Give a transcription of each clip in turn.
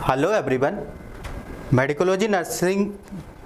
Hello everyone, मेडिकोलॉजी nursing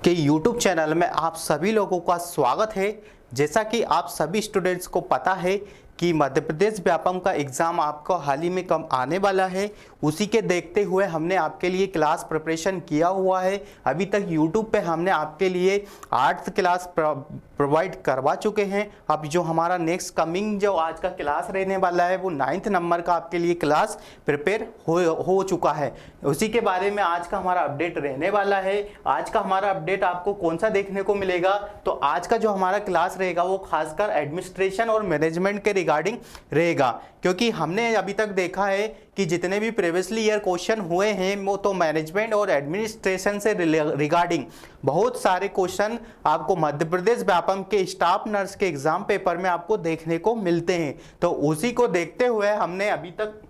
के YouTube channel में आप सभी लोगों का स्वागत है। जैसा कि आप सभी स्टूडेंट्स को पता है कि मध्य प्रदेश व्यापम का एग्ज़ाम आपको हाल ही में कम आने वाला है, उसी के देखते हुए हमने आपके लिए क्लास प्रिपरेशन किया हुआ है। अभी तक यूट्यूब पे हमने आपके लिए 8th क्लास प्रोवाइड करवा चुके हैं। अब जो हमारा नेक्स्ट कमिंग जो आज का क्लास रहने वाला है वो 9th नंबर का आपके लिए क्लास प्रिपेयर हो चुका है। उसी के बारे में आज का हमारा अपडेट रहने वाला है। आज का हमारा अपडेट आपको कौन सा देखने को मिलेगा, तो आज का जो हमारा क्लास रहेगा वो खासकर एडमिनिस्ट्रेशन और मैनेजमेंट के रिगार्डिंग रहेगा, क्योंकि हमने अभी तक देखा है कि जितने भी प्रीवियसली ईयर क्वेश्चन हुए हैं वो तो मैनेजमेंट और एडमिनिस्ट्रेशन से रिगार्डिंग बहुत सारे क्वेश्चन आपको मध्य प्रदेश व्यापम के स्टाफ नर्स के एग्जाम पेपर में आपको देखने को मिलते हैं। तो उसी को देखते हुए हमने अभी तक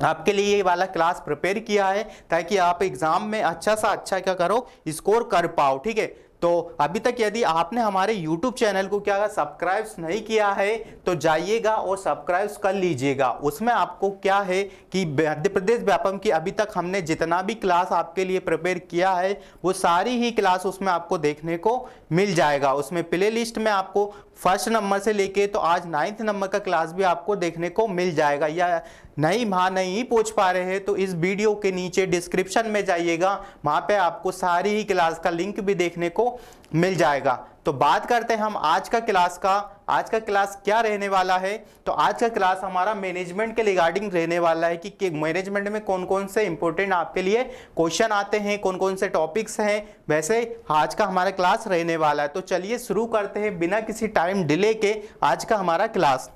आपके लिए ये वाला क्लास प्रिपेयर किया है ताकि आप एग्जाम में अच्छा सा अच्छा क्या करो, स्कोर कर पाओ। ठीक है, तो अभी तक यदि आपने हमारे YouTube चैनल को क्या सब्सक्राइब नहीं किया है तो जाइएगा और सब्सक्राइब कर लीजिएगा। उसमें आपको क्या है कि मध्य प्रदेश व्यापम की अभी तक हमने जितना भी क्लास आपके लिए प्रिपेयर किया है वो सारी ही क्लास उसमें आपको देखने को मिल जाएगा। उसमें प्ले लिस्ट में आपको फर्स्ट नंबर से लेके तो आज 9th नंबर का क्लास भी आपको देखने को मिल जाएगा। या नहीं पूछ पा रहे हैं तो इस वीडियो के नीचे डिस्क्रिप्शन में जाइएगा, वहां पे आपको सारी ही क्लास का लिंक भी देखने को मिल जाएगा। तो बात करते हैं हम आज का क्लास का। आज का क्लास क्या रहने वाला है, तो आज का क्लास हमारा मैनेजमेंट के रिगार्डिंग रहने वाला है कि मैनेजमेंट में कौन कौन से इंपॉर्टेंट आपके लिए क्वेश्चन आते हैं, कौन कौन से टॉपिक्स हैं, वैसे आज का हमारा क्लास रहने वाला है। तो चलिए शुरू करते हैं बिना किसी टाइम डिले के आज का हमारा क्लास।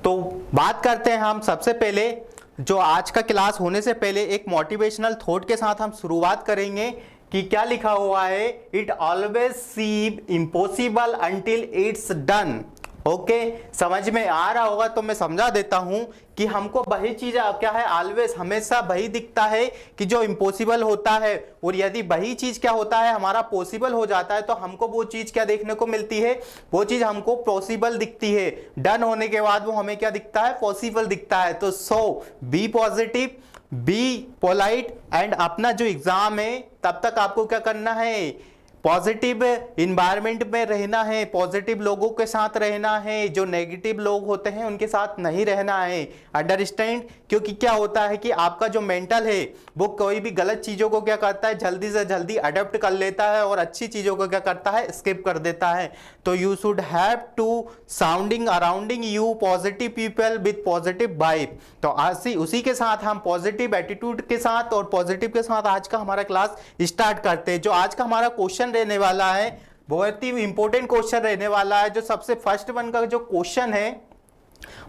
तो बात करते हैं हम सबसे पहले जो आज का क्लास होने से पहले एक मोटिवेशनल थॉट के साथ हम शुरुआत करेंगे कि क्या लिखा हुआ है, it always seem impossible until it's done. Okay, समझ में आ रहा होगा तो मैं समझा देता हूं कि हमको वही चीज क्या है, ऑलवेज हमेशा वही दिखता है कि जो इम्पॉसिबल होता है, और यदि वही चीज क्या होता है हमारा पॉसिबल हो जाता है तो हमको वो चीज क्या देखने को मिलती है, वो चीज हमको पॉसिबल दिखती है। डन होने के बाद वो हमें क्या दिखता है, पॉसिबल दिखता है। तो be positive, be polite and अपना जो एग्जाम है तब तक आपको क्या करना है, पॉजिटिव इन्वायरमेंट में रहना है, पॉजिटिव लोगों के साथ रहना है, जो नेगेटिव लोग होते हैं उनके साथ नहीं रहना है। अंडरस्टैंड? क्योंकि क्या होता है कि आपका जो मेंटल है वो कोई भी गलत चीजों को क्या करता है, जल्दी से जल्दी अडॉप्ट कर लेता है और अच्छी चीजों को क्या करता है, स्किप कर देता है। तो you should have to sounding arounding you positive people with positive vibe. तो उसी के साथ हम पॉजिटिव एटीट्यूड के साथ और पॉजिटिव के साथ आज का हमारा क्लास स्टार्ट करते हैं। जो आज का हमारा क्वेश्चन रहने वाला है बहुत ही इंपॉर्टेंट क्वेश्चन रहने वाला है। जो सबसे फर्स्ट वन का जो क्वेश्चन है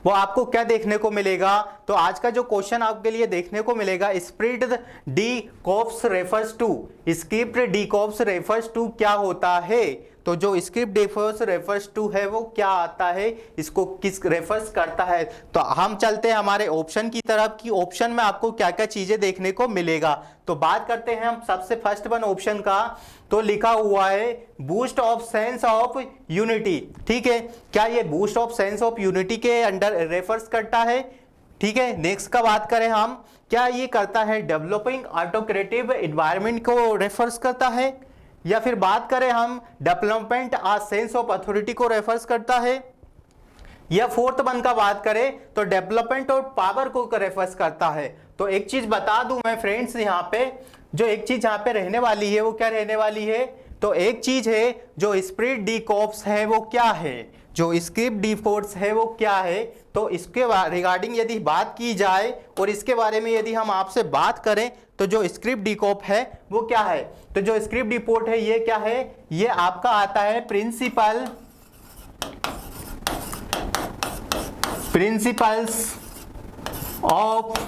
वो आपको क्या देखने को मिलेगा, तो आज का जो क्वेश्चन आपके लिए देखने को मिलेगा, esprit de corps refers to, script de corps refers to क्या होता है। तो जो स्क्रिप्ट डेफर्स रेफर्स टू है वो क्या आता है, इसको किस रेफर्स करता है। तो हम चलते हैं हमारे ऑप्शन की तरफ कि ऑप्शन में आपको क्या क्या चीजें देखने को मिलेगा। तो बात करते हैं हम सबसे फर्स्ट वन ऑप्शन का, तो लिखा हुआ है boost of sense of unity. ठीक है, क्या ये boost of sense of unity के अंडर रेफर्स करता है। ठीक है, नेक्स्ट का बात करें हम, क्या ये करता है डेवलपिंग ऑटोक्रेटिव एनवायरनमेंट को रेफर्स करता है, या फिर बात करें हम development a sense of authority को रेफर्स करता है, या फोर्थ वन का बात करें तो डेवलपमेंट और पावर को रेफर्स करता है। तो एक चीज बता दूं मैं फ्रेंड्स, यहाँ पे जो एक चीज यहाँ पे रहने वाली है वो क्या रहने वाली है, तो एक चीज है जो स्प्रिट डी कॉप्स है वो क्या है, जो स्क्रिप्ट डी फोर्स है वो क्या है। तो इसके रिगार्डिंग यदि बात की जाए और इसके बारे में यदि हम आपसे बात करें तो जो स्क्रिप्ट डी कॉप है वो क्या है, तो जो स्क्रिप्ट डिपोर्ट है ये क्या है, ये आपका आता है प्रिंसिपल्स ऑफ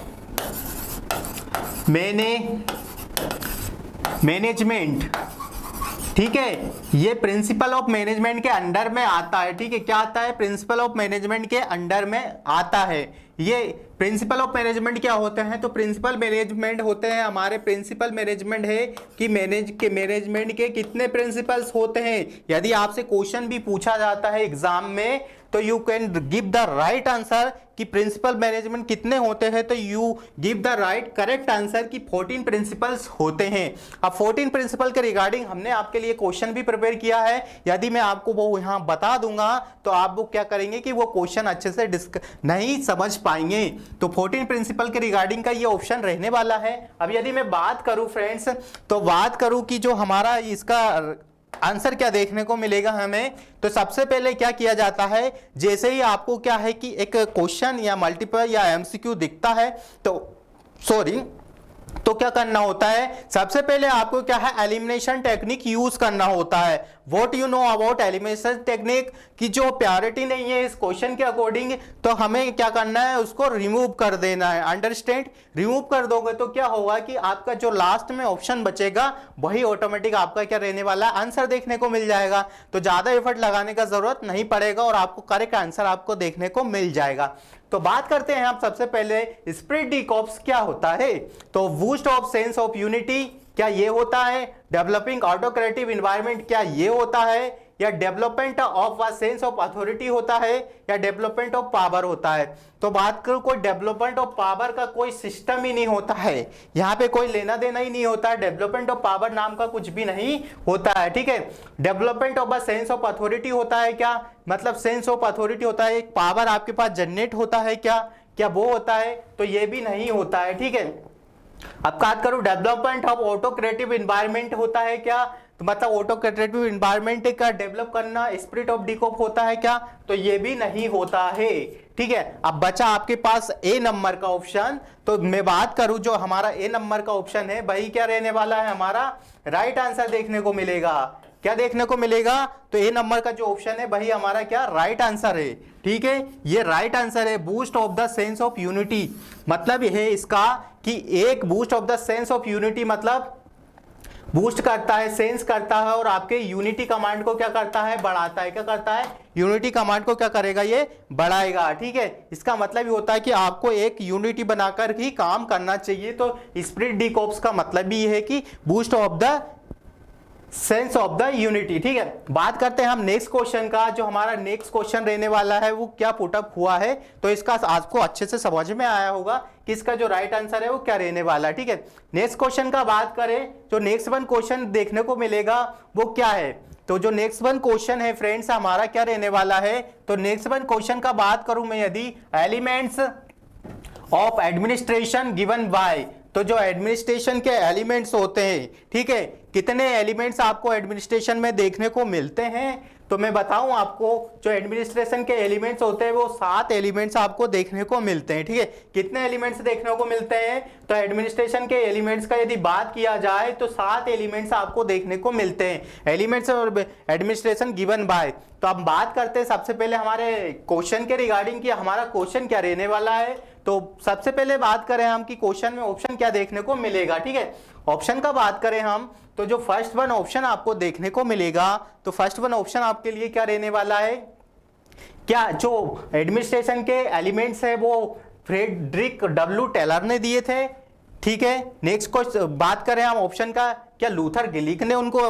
मैनेजमेंट। ठीक है, ये प्रिंसिपल ऑफ मैनेजमेंट के अंडर में आता है। ठीक है, क्या आता है, प्रिंसिपल ऑफ मैनेजमेंट के अंडर में आता है। ये प्रिंसिपल ऑफ मैनेजमेंट क्या होते हैं? तो प्रिंसिपल मैनेजमेंट होते हैं हमारे, प्रिंसिपल मैनेजमेंट है कि मैनेजमेंट के कितने प्रिंसिपल्स होते हैं। यदि आपसे क्वेश्चन भी पूछा जाता है एग्जाम में तो you can give the right answer कि प्रिंसिपल मैनेजमेंट कितने होते हैं, तो you give the right correct answer कि 14 प्रिंसिपल्स होते हैं। अब 14 प्रिंसिपल के रिगार्डिंग हमने आपके लिए क्वेश्चन भी प्रिपेयर किया है। यदि मैं आपको वो यहां बता दूंगा तो आप वो क्या करेंगे कि वो क्वेश्चन अच्छे से नहीं समझ पाएंगे। तो 14 प्रिंसिपल के रिगार्डिंग का ये ऑप्शन रहने वाला है। अब यदि मैं बात करूं फ्रेंड्स, तो बात करूं कि जो हमारा इसका आंसर क्या देखने को मिलेगा हमें, तो सबसे पहले क्या किया जाता है, जैसे ही आपको क्या है कि एक क्वेश्चन या मल्टीपल या एमसीक्यू दिखता है तो क्या करना होता है, सबसे पहले आपको क्या है एलिमिनेशन टेक्निक यूज करना होता है। What you know about elimination technique, की जो प्योरिटी नहीं है इस क्वेश्चन के अकॉर्डिंग, तो हमें क्या करना है, उसको रिमूव कर देना है। अंडरस्टैंड? रिमूव कर दोगे तो क्या होगा कि आपका जो लास्ट में ऑप्शन बचेगा वही ऑटोमेटिक आपका क्या रहने वाला है, आंसर देखने को मिल जाएगा। तो ज्यादा एफर्ट लगाने का जरूरत नहीं पड़ेगा और आपको करेक्ट आंसर आपको देखने को मिल जाएगा। तो बात करते हैं आप सबसे पहले स्प्रिट डिकॉप्स क्या होता है। तो boost of sense of unity क्या ये होता है, डेवलपिंग ऑटोक्रेटिव एनवायरनमेंट क्या ये होता है, या development of a sense of authority होता है, या डेवलपमेंट ऑफ पावर होता है। तो बात करूं, कोई डेवलपमेंट ऑफ पावर का कोई सिस्टम ही नहीं होता है, यहां पे कोई लेना देना ही नहीं होता है, डेवलपमेंट ऑफ पावर नाम का कुछ भी नहीं होता है। ठीक है, development of a sense of authority होता है क्या, मतलब सेंस ऑफ अथॉरिटी होता है, एक पावर आपके पास जनरेट होता है क्या वो होता है, तो ये भी नहीं होता है। ठीक है, अब बात करूं डेवलपमेंट ऑफ ऑटोक्रेटिव एनवायरनमेंट होता है क्या, तो मतलब ऑटोक्रेटिव एनवायरनमेंट का डेवलप करना स्पिरिट ऑफ डिकॉप होता है क्या, तो ये भी नहीं होता है। ठीक है, अब बचा आपके पास ए नंबर का ऑप्शन। तो मैं बात करूं जो हमारा ए नंबर का ऑप्शन है वही क्या रहने वाला है, हमारा राइट आंसर देखने को मिलेगा। क्या देखने को मिलेगा, तो ए नंबर का जो ऑप्शन है वही हमारा क्या राइट आंसर है। ठीक है, ये राइट आंसर है। Boost of the sense of unity मतलब यह है इसका कि एक boost of the sense of unity मतलब बूस्ट करता है, सेंस करता है और आपके यूनिटी कमांड को क्या करता है, बढ़ाता है। क्या करता है, यूनिटी कमांड को क्या करेगा, ये बढ़ाएगा। ठीक है, इसका मतलब ये होता है कि आपको एक यूनिटी बनाकर ही काम करना चाहिए। तो स्पिरिट डिकॉप्स का मतलब भी ये है कि boost of the sense of the unity. ठीक है, बात करते हैं हम नेक्स्ट क्वेश्चन का। जो हमारा नेक्स्ट क्वेश्चन रहने वाला है वो क्या पुटअप हुआ है, तो इसका आपको अच्छे से समझ में आया होगा कि इसका जो राइट आंसर है वो क्या रहने वाला है। ठीक है, नेक्स्ट क्वेश्चन का बात करें तो नेक्स्ट वन क्वेश्चन देखने को मिलेगा वो क्या है। तो जो नेक्स्ट वन क्वेश्चन है फ्रेंड्स हमारा क्या रहने वाला है, तो नेक्स्ट वन क्वेश्चन का बात करूं मैं यदि, elements of administration given by, तो जो एडमिनिस्ट्रेशन के एलिमेंट्स होते हैं, ठीक है, कितने एलिमेंट्स आपको एडमिनिस्ट्रेशन में देखने को मिलते हैं, तो मैं बताऊं आपको जो एडमिनिस्ट्रेशन के एलिमेंट्स होते हैं वो 7 एलिमेंट्स आपको देखने को मिलते हैं। ठीक है, कितने एलिमेंट्स देखने को मिलते हैं, तो एडमिनिस्ट्रेशन के एलिमेंट्स का यदि बात किया जाए तो 7 एलिमेंट्स आपको देखने को मिलते हैं। एलिमेंट्स और एडमिनिस्ट्रेशन गिवन बाय, तो अब बात करते हैं सबसे पहले हमारे क्वेश्चन के रिगार्डिंग कि हमारा क्वेश्चन क्या रहने वाला है। तो सबसे पहले बात करें हम कि क्वेश्चन में ऑप्शन क्या देखने को मिलेगा। ठीक है, ऑप्शन का बात करें हम तो जो फर्स्ट वन ऑप्शन आपको देखने को मिलेगा, तो फर्स्ट वन ऑप्शन आपके लिए क्या रहने वाला है, क्या जो एडमिनिस्ट्रेशन के एलिमेंट्स है वो फ्रेडरिक डब्ल्यू टेलर ने दिए थे। ठीक है, नेक्स्ट क्वेश्चन बात करें हम ऑप्शन का, क्या लूथर गिलिक ने उनको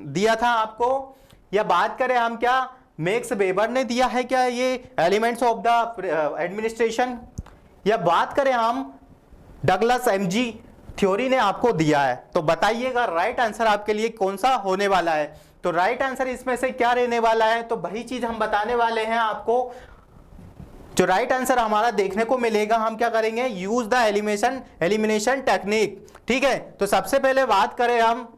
दिया था आपको, या बात करें हम क्या मैक्स वेबर ने दिया है क्या ये एलिमेंट्स ऑफ द एडमिनिस्ट्रेशन, या बात करें हम डगलस एमजी थ्योरी ने आपको दिया है। तो बताइएगा राइट आंसर आपके लिए कौन सा होने वाला है। तो राइट आंसर इसमें से क्या रहने वाला है, तो वही चीज हम बताने वाले हैं आपको। जो राइट आंसर हमारा देखने को मिलेगा, हम क्या करेंगे, यूज द एलिमिनेशन टेक्निक। ठीक है, तो सबसे पहले बात करें हम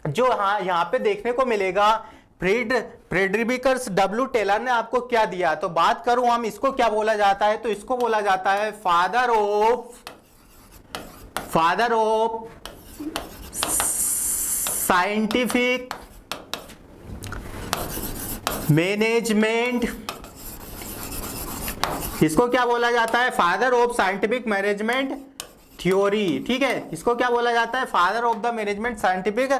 जो यहाँ पे देखने को मिलेगा फ्रेडरिक डब्ल्यू टेलर ने आपको क्या दिया, तो बात करूं हम इसको क्या बोला जाता है, तो इसको बोला जाता है फादर ऑफ साइंटिफिक मैनेजमेंट। इसको क्या बोला जाता है, father of scientific management theory. ठीक है, इसको क्या बोला जाता है, father of the management scientific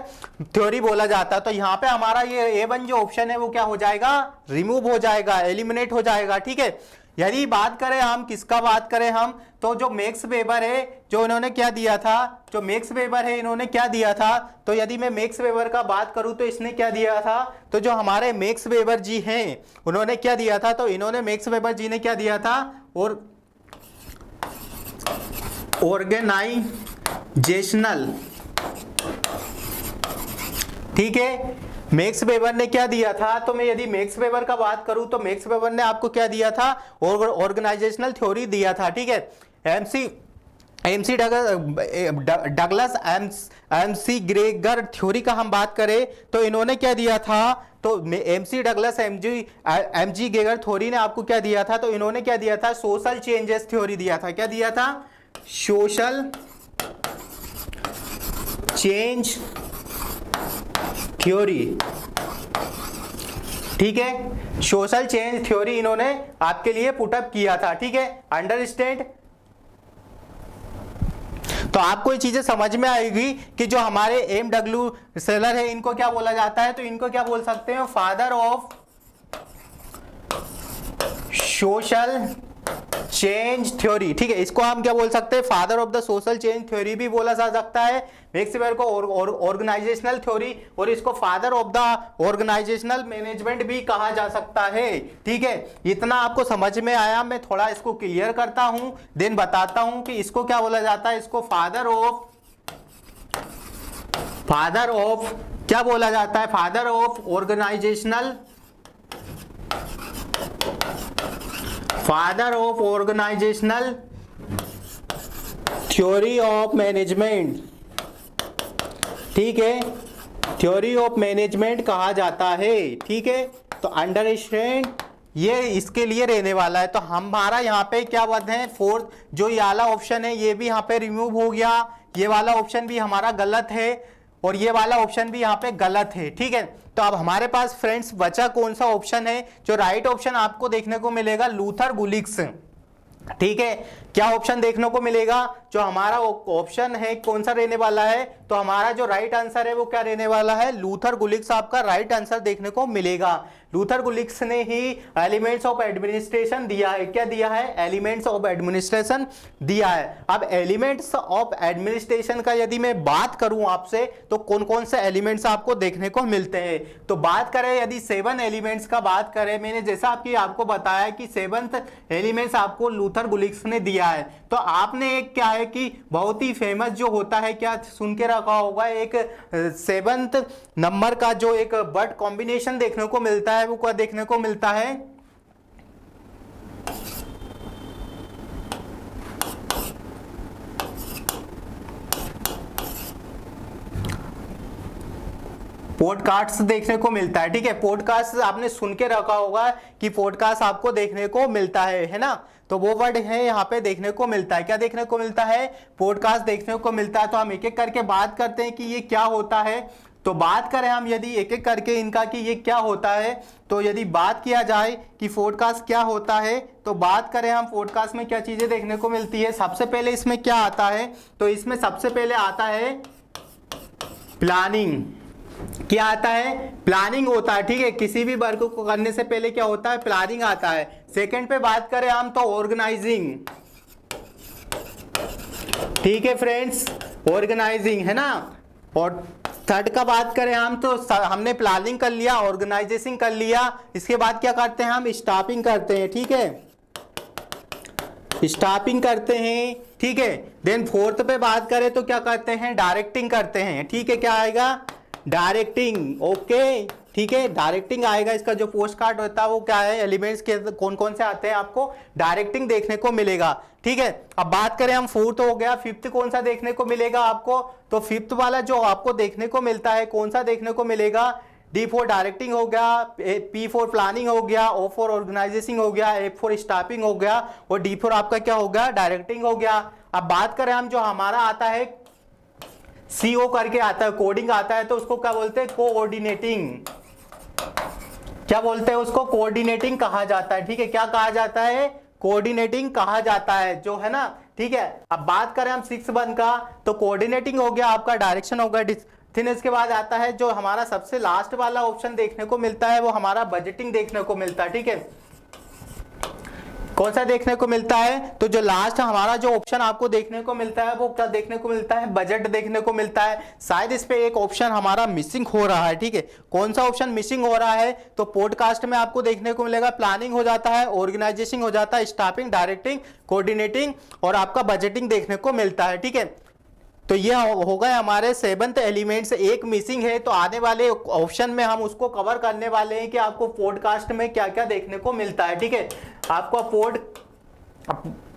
theory बोला जाता है। तो यहाँ पे हमारा ये A1 जो ऑप्शन है वो क्या हो जाएगा, रिमूव हो जाएगा, एलिमिनेट हो जाएगा। ठीक है, यदि बात करें हम किसका बात करें हम, तो जो मैक्स वेबर है, जो इन्होंने क्या दिया था, जो मैक्स वेबर है इन्होंने क्या दिया था, तो यदि मैं मैक्स वेबर का बात करूं तो इसने क्या दिया था, तो जो हमारे मैक्स वेबर जी हैं उन्होंने क्या दिया था, तो इन्होंने मैक्स वेबर जी ने क्या दिया था, और ऑर्गेनाइजेशनल, ठीक है, मैक्स वेबर ने क्या दिया था, तो मैं यदि मैक्स वेबर का बात करूं तो मैक्स वेबर ने आपको क्या दिया था, ऑर्गेनाइजेशनल थ्योरी दिया था, ठीक है। MC Douglas MC Gregor theory का हम बात करें तो इन्होंने क्या दिया था, तो MC Douglas MG Gregor theory ने आपको क्या दिया था, तो इन्होंने क्या दिया था, सोशल चेंजेस थ्योरी दिया था। क्या दिया था, सोशल चेंज थ्योरी, ठीक है, सोशल चेंज थ्योरी इन्होंने आपके लिए पुटअप किया था, ठीक है, अंडरस्टैंड। तो आपको ये चीजें समझ में आएगी कि जो हमारे एम.डब्ल्यू. सेलर है इनको क्या बोला जाता है, तो इनको क्या बोल सकते हैं, father of social change theory, ठीक है, इसको हम क्या बोल सकते हैं, father of the social change theory भी बोला जा सकता है, मैक्स वेबर को ऑर्गेनाइजेशनल थ्योरी, और इसको father of the organisational management भी कहा जा सकता है, ठीक है। इतना आपको समझ में आया, मैं थोड़ा इसको क्लियर करता हूं, देन बताता हूं कि इसको क्या बोला जाता है, इसको फादर ऑफ क्या बोला जाता है, father of organisational, father of organisational theory of management, ठीक है, थ्योरी ऑफ मैनेजमेंट कहा जाता है, ठीक है। तो अंडरस्टैंड, ये इसके लिए रहने वाला है। तो हमारा यहाँ पे क्या बात है, फोर्थ जो ये वाला ऑप्शन है ये भी यहाँ पे रिमूव हो गया, ये वाला ऑप्शन भी हमारा गलत है और ये वाला ऑप्शन भी यहाँ पे गलत है, ठीक है। तो अब हमारे पास फ्रेंड्स बचा कौन सा ऑप्शन है, जो राइट ऑप्शन आपको देखने को मिलेगा लूथर गुलिक्स, ठीक है। क्या ऑप्शन देखने को मिलेगा, जो हमारा ऑप्शन है कौन सा रहने वाला है, तो हमारा जो राइट आंसर है वो क्या रहने वाला है, लूथर गुलिक्स आपका राइट आंसर देखने को मिलेगा। लूथर गुलिक्स ने ही एलिमेंट्स ऑफ एडमिनिस्ट्रेशन दिया है, क्या दिया है, एलिमेंट्स ऑफ एडमिनिस्ट्रेशन दिया है। अब एलिमेंट्स ऑफ एडमिनिस्ट्रेशन का यदि मैं बात करूं आपसे, तो कौन कौन से एलिमेंट्स आपको देखने को मिलते हैं, तो बात करें यदि 7 एलिमेंट्स का बात करें, मैंने जैसा आपको बताया कि 7th एलिमेंट्स आपको लूथर गुलिक्स ने दिया है। तो आपने एक क्या है कि बहुत ही फेमस जो होता है, क्या सुन के रखा होगा, एक 7th नंबर का जो एक वर्ड कॉम्बिनेशन देखने को मिलता है, वो क्या देखने को मिलता है, पॉडकास्ट देखने को मिलता है, ठीक है। पॉडकास्ट आपने सुन के रखा होगा कि पॉडकास्ट आपको देखने को मिलता है ना, तो वो वर्ड है यहाँ पे देखने को मिलता है, क्या देखने को मिलता है, पॉडकास्ट देखने को मिलता है। तो हम एक एक करके बात करते हैं कि ये क्या होता है। तो बात करें हम यदि एक एक करके इनका कि ये क्या होता है, तो यदि बात किया जाए कि पॉडकास्ट क्या होता है, तो बात करें हम पॉडकास्ट में क्या चीजें देखने को मिलती है। सबसे पहले इसमें क्या आता है, तो इसमें सबसे पहले आता है प्लानिंग, क्या आता है, प्लानिंग होता है, ठीक है। किसी भी वर्क को करने से पहले क्या होता है, प्लानिंग आता है। सेकंड पे बात करें हम तो ऑर्गेनाइजिंग, ठीक है फ्रेंड्स, ऑर्गेनाइजिंग है ना। और थर्ड का बात करें हम तो हमने प्लानिंग कर लिया, ऑर्गेनाइजेशन कर लिया, इसके बाद क्या करते हैं हम, स्टाफिंग करते हैं, ठीक है, स्टाफिंग करते हैं, ठीक है। देन फोर्थ पे बात करें तो क्या करते हैं, डायरेक्टिंग करते हैं, ठीक है। क्या आएगा, डायरेक्टिंग, ओके, ठीक है, डायरेक्टिंग आएगा। इसका जो पोस्ट कार्ड होता है वो क्या है, एलिमेंट्स के कौन कौन से आते हैं, आपको डायरेक्टिंग देखने को मिलेगा, ठीक है। अब बात करें हम, फोर्थ हो गया, फिफ्थ कौन सा देखने को मिलेगा आपको, तो फिफ्थ वाला जो आपको देखने को मिलता है कौन सा देखने को मिलेगा, डी फॉर डायरेक्टिंग हो गया, पी फॉर प्लानिंग हो गया, ओ फॉर ऑर्गेनाइजेशन हो गया, एफ फॉर स्टाफिंग हो गया, और डी फॉर आपका क्या हो गया, डायरेक्टिंग हो गया। अब बात करें हम, जो हमारा आता है CO करके आता है, कोडिंग आता है, तो उसको क्या बोलते हैं, कोऑर्डिनेटिंग, क्या बोलते हैं उसको, कोऑर्डिनेटिंग कहा जाता है, ठीक है। क्या कहा जाता है, कोऑर्डिनेटिंग कहा जाता है, जो है ना, ठीक है। अब बात करें हम 6 का, तो कोऑर्डिनेटिंग हो गया आपका, डायरेक्शन हो गया, फिर इसके बाद आता है जो हमारा सबसे लास्ट वाला ऑप्शन देखने को मिलता है, वो हमारा बजटिंग देखने को मिलता है, ठीक है। कौन सा देखने को मिलता है? तो जो लास्ट हमारा जो ऑप्शन आपको देखने को मिलता है वो क्या देखने को मिलता है? बजट देखने को मिलता है। शायद इस पे एक ऑप्शन हमारा मिसिंग हो रहा है, ठीक है। कौन सा ऑप्शन मिसिंग हो रहा है? तो पॉडकास्ट में आपको देखने को मिलेगा प्लानिंग हो जाता है, ऑर्गेनाइजेशन हो जाता है, स्टाफिंग, डायरेक्टिंग, कोऑर्डिनेटिंग और आपका बजटिंग देखने को मिलता है, ठीक है। तो ये हो गए हमारे 7th एलिमेंट्स, एक मिसिंग है। तो आने वाले ऑप्शन में हम उसको कवर करने वाले हैं कि आपको पॉडकास्ट में क्या क्या देखने को मिलता है, ठीक है। आपको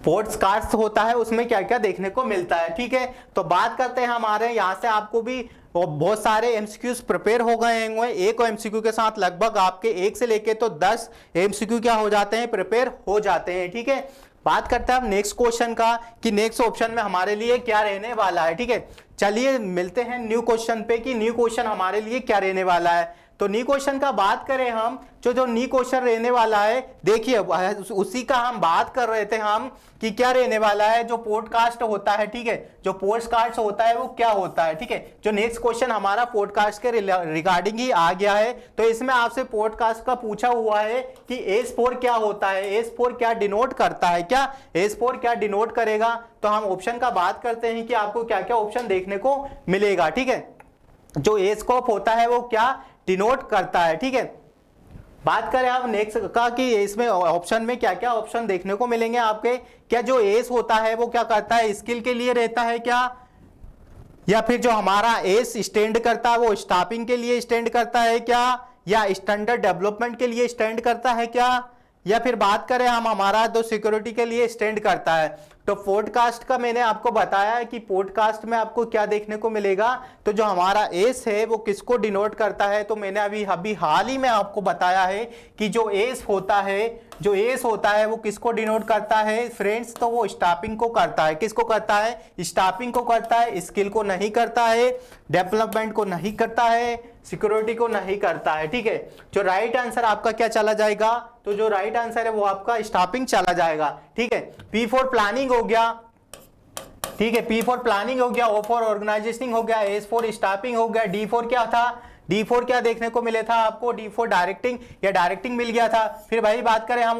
पॉडकास्ट होता है उसमें क्या क्या देखने को मिलता है, ठीक है। तो बात करते हैं हमारे यहाँ से आपको भी बहुत सारे एमसीक्यूज प्रिपेयर हो गए होंगे। एक एमसीक्यू के साथ लगभग आपके 1 से लेके तो 10 एमसीक्यू क्या हो जाते हैं? प्रिपेयर हो जाते हैं, ठीक है। बात करते हैं हम नेक्स्ट क्वेश्चन का कि नेक्स्ट ऑप्शन में हमारे लिए क्या रहने वाला है, ठीक है। चलिए मिलते हैं न्यू क्वेश्चन पे कि न्यू क्वेश्चन हमारे लिए क्या रहने वाला है। तो न्यू क्वेश्चन का बात करें हम, जो न्यू क्वेश्चन रहने वाला है, देखिए उसी का हम बात कर रहे थे हम कि क्या रहने वाला है। जो पॉडकास्ट होता है, ठीक है, जो पॉडकास्ट होता है वो क्या होता है, ठीक है। जो नेक्स्ट क्वेश्चन हमारा पॉडकास्ट के रिगार्डिंग ही आ गया है। तो इसमें आपसे पॉडकास्ट का पूछा हुआ है कि S4 क्या होता है, S4 क्या डिनोट करता है, क्या S4 क्या डिनोट करेगा। तो हम ऑप्शन का बात करते हैं कि आपको क्या क्या ऑप्शन देखने को मिलेगा, ठीक है। जो ए स्कोप होता है वो क्या डिनोट करता है, ठीक है। बात करें अब नेक्स्ट का कि इसमें ऑप्शन में क्या क्या ऑप्शन देखने को मिलेंगे आपके। क्या जो एस होता है वो क्या करता है? स्किल के लिए रहता है क्या? या फिर जो हमारा एस स्टैंड करता है वो स्टाफिंग के लिए स्टैंड करता है क्या? या स्टैंडर्ड डेवलपमेंट के लिए स्टैंड करता है क्या? या फिर बात करें हम हमारा तो सिक्योरिटी के लिए स्टैंड करता है। तो पॉडकास्ट का मैंने आपको बताया है कि पॉडकास्ट में आपको क्या देखने को मिलेगा। तो जो हमारा एस है वो किसको डिनोट करता है? तो मैंने अभी हाल ही में आपको बताया है कि जो एस होता है वो किसको डिनोट करता है फ्रेंड्स? तो वो स्टाफिंग को करता है। किसको करता है? स्टाफिंग को करता है, स्किल को नहीं करता है, डेवलपमेंट को नहीं करता है, सिक्योरिटी को नहीं करता है, ठीक है। जो राइट आंसर आपका क्या चला जाएगा? तो जो राइट आंसर है वो आपका स्टाफिंग चला जाएगा, ठीक है। पी फॉर प्लानिंग हो गया, ठीक है, पी फॉर प्लानिंग हो गया, ओ फॉर ऑर्गेनाइजेशन हो गया, एस फॉर स्टाफिंग हो गया, डी फॉर क्या था? डी फोर क्या देखने को मिले था आपको? डी फोर डायरेक्टिंग या डायरेक्टिंग मिल गया था। फिर भाई बात करें हम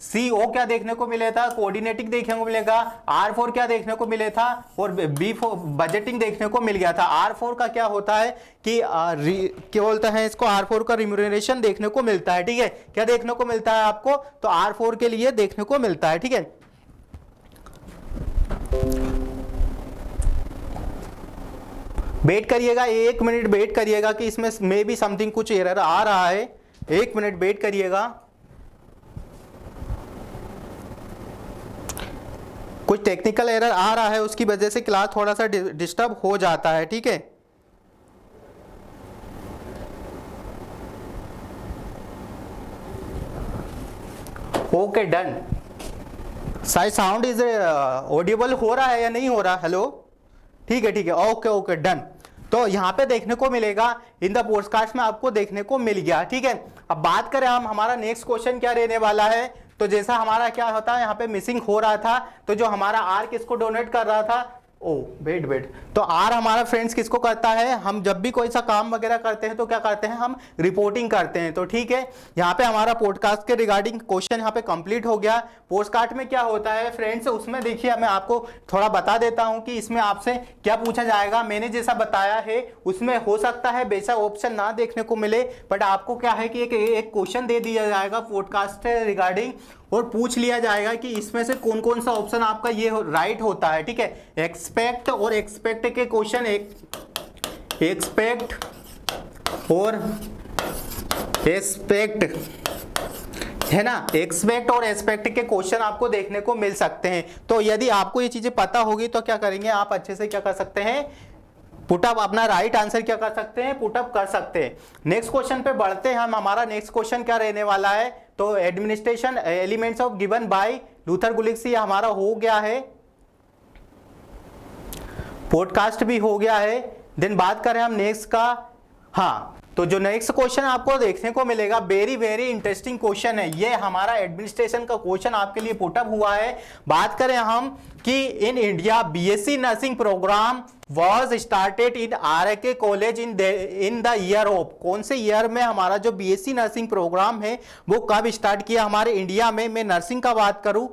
सी ओ क्या देखने को मिले था? कोऑर्डिनेटिंग देखने को मिलेगा। आर फोर क्या देखने को मिले था? और बी फोर बजटिंग देखने को मिल गया था। आर फोर का क्या होता है कि क्या बोलते हैं इसको? आर फोर का रिम्यूनरेशन देखने को मिलता है, ठीक है। क्या देखने को मिलता है आपको? तो आर फोर के लिए देखने को मिलता है, ठीक है। वेट करिएगा, 1 मिनट वेट करिएगा कि इसमें मे भी समथिंग कुछ एरर आ रहा है। 1 मिनट वेट करिएगा, कुछ टेक्निकल एरर आ रहा है, उसकी वजह से क्लास थोड़ा सा डिस्टर्ब हो जाता है, ठीक है। Okay done. शायद साउंड इज ऑडिबल हो रहा है या नहीं हो रहा? हेलो, ठीक है ठीक है, ओके ओके डन। तो यहाँ पे देखने को मिलेगा इन द पॉडकास्ट में आपको देखने को मिल गया, ठीक है। अब बात करें हम हमारा नेक्स्ट क्वेश्चन क्या रहने वाला है। तो जैसा हमारा क्या होता है यहाँ पे मिसिंग हो रहा था, तो जो हमारा आर किसको डोनेट कर रहा था? ओ वेट, तो आर हमारा फ्रेंड्स किसको करता है? हम जब भी कोई सा काम वगैरह करते हैं तो क्या करते हैं? हम रिपोर्टिंग करते हैं। तो ठीक है, यहाँ पे हमारा पॉडकास्ट के रिगार्डिंग क्वेश्चन यहाँ पे कंप्लीट हो गया। पॉडकास्ट में क्या होता है फ्रेंड्स, उसमें देखिए मैं आपको थोड़ा बता देता हूँ कि इसमें आपसे क्या पूछा जाएगा। मैंने जैसा बताया है उसमें हो सकता है बेशक ऑप्शन ना देखने को मिले, बट आपको क्या है कि एक क्वेश्चन दे दिया जाएगा पॉडकास्ट रिगार्डिंग और पूछ लिया जाएगा कि इसमें से कौन कौन सा ऑप्शन आपका ये राइट होता है, ठीक है। एक्सपेक्ट और एक्सपेक्ट के क्वेश्चन, एक्सपेक्ट और एस्पेक्ट है ना, एक्सपेक्ट और एस्पेक्ट के क्वेश्चन आपको देखने को मिल सकते हैं। तो यदि आपको ये चीजें पता होगी तो क्या करेंगे आप? अच्छे से क्या कर सकते हैं? पुटअप अपना राइट आंसर क्या कर सकते हैं? पुटअप कर सकते हैं। नेक्स्ट क्वेश्चन पे बढ़ते हैं हम। हमारा नेक्स्ट क्वेश्चन क्या रहने वाला है? तो administration elements of given by Luther Gulick's, ये हमारा हो गया है, पॉडकास्ट भी हो गया है। देन बात करें हम नेक्स्ट का, हाँ तो जो नेक्स्ट क्वेश्चन आपको देखने को मिलेगा, वेरी वेरी इंटरेस्टिंग क्वेश्चन है, ये हमारा एडमिनिस्ट्रेशन का क्वेश्चन आपके लिए पुटअप हुआ है। बात करें हम कि in India BSc nursing programme was started in RK college in the year of, कौन से ईयर में हमारा जो बीएससी नर्सिंग प्रोग्राम है वो कब स्टार्ट किया हमारे इंडिया में। मैं नर्सिंग का बात करूं,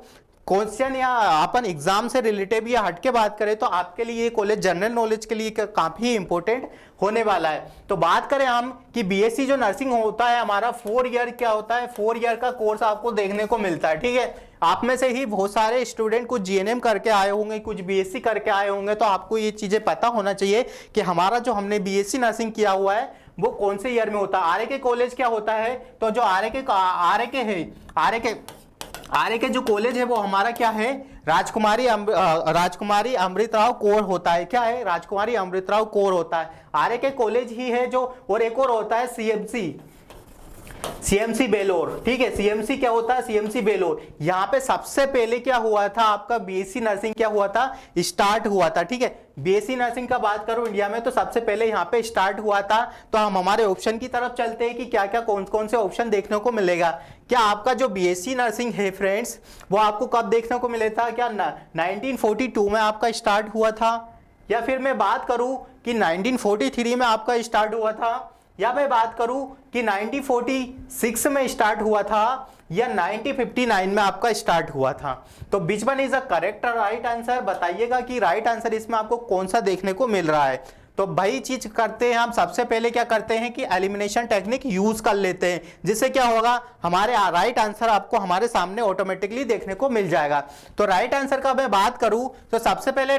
क्वेश्चन या अपन एग्जाम से रिलेटेड या हट के बात करें तो आपके लिए ये कॉलेज जनरल नॉलेज के लिए काफी इंपॉर्टेंट होने वाला है। तो बात करें हम कि बीएससी जो नर्सिंग होता है हमारा 4 ईयर क्या होता है, 4 ईयर का कोर्स आपको देखने को मिलता है, ठीक है। आप में से ही बहुत सारे स्टूडेंट कुछ जीएनएम करके आए होंगे, कुछ बीएससी करके आए होंगे, तो आपको ये चीजें पता होना चाहिए कि हमारा जो हमने बीएससी नर्सिंग किया हुआ है वो कौन से ईयर में होता है। आरके कॉलेज क्या होता है, तो जो आरके जो कॉलेज है वो हमारा क्या है, राजकुमारी अमृतराव कौर होता है। क्या है, राजकुमारी अमृतराव कौर होता है, आरके कॉलेज ही है जो। और एक और होता है सीएमसी बेलोर, ठीक है। सीएमसी क्या होता है, सीएमसी बेलोर। यहाँ पे सबसे पहले क्या हुआ था आपका बीएससी नर्सिंग क्या हुआ था, स्टार्ट हुआ था, ठीक है। बीएससी नर्सिंग का बात करूं इंडिया में तो सबसे पहले यहाँ पे स्टार्ट हुआ था। तो हम हमारे ऑप्शन की तरफ चलते हैं कि क्या क्या कौन कौन से ऑप्शन देखने को मिलेगा। क्या आपका जो बीएससी नर्सिंग है फ्रेंड्स वो आपको कब देखने को मिले था, क्या 1942 में आपका स्टार्ट हुआ था, या फिर मैं बात करूं कि 1943 में आपका स्टार्ट हुआ था, या मैं बात करूं कि 1946 में स्टार्ट हुआ था, या 1959 में आपका स्टार्ट हुआ था। तो which one is the correct right answer, बताइएगा कि राइट आंसर इसमें आपको कौन सा देखने को मिल रहा है। तो भाई चीज करते हैं हम, सबसे पहले क्या करते हैं कि एलिमिनेशन टेक्निक यूज कर लेते हैं, जिससे क्या होगा हमारे राइट आंसर आपको हमारे सामने ऑटोमेटिकली देखने को मिल जाएगा। तो राइट आंसर का मैं बात करूं तो सबसे पहले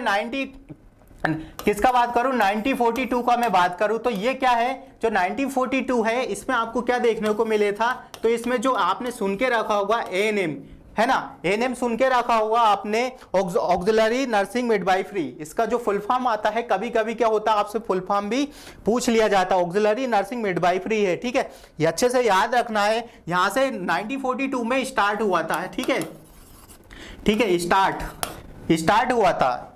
किसका बात करूं, 1942 का मैं बात करूं तो ये क्या है, जो 1942 है इसमें आपको क्या देखने को मिले था, तो इसमें जो आपने सुन के रखा होगा एएनएम है ना, एएनएम सुन के रखा होगा आपने, ऑक्सिलरी नर्सिंग मिडवाइफरी, इसका जो फुल फॉर्म आता है, कभी कभी क्या होता है आपसे फुल फॉर्म भी पूछ लिया जाता है, ऑक्सिलरी नर्सिंग मिडवाइफरी है, ठीक है। ये अच्छे से याद रखना है। यहां से 1942 में स्टार्ट हुआ था, ठीक है, ठीक है, स्टार्ट हुआ था,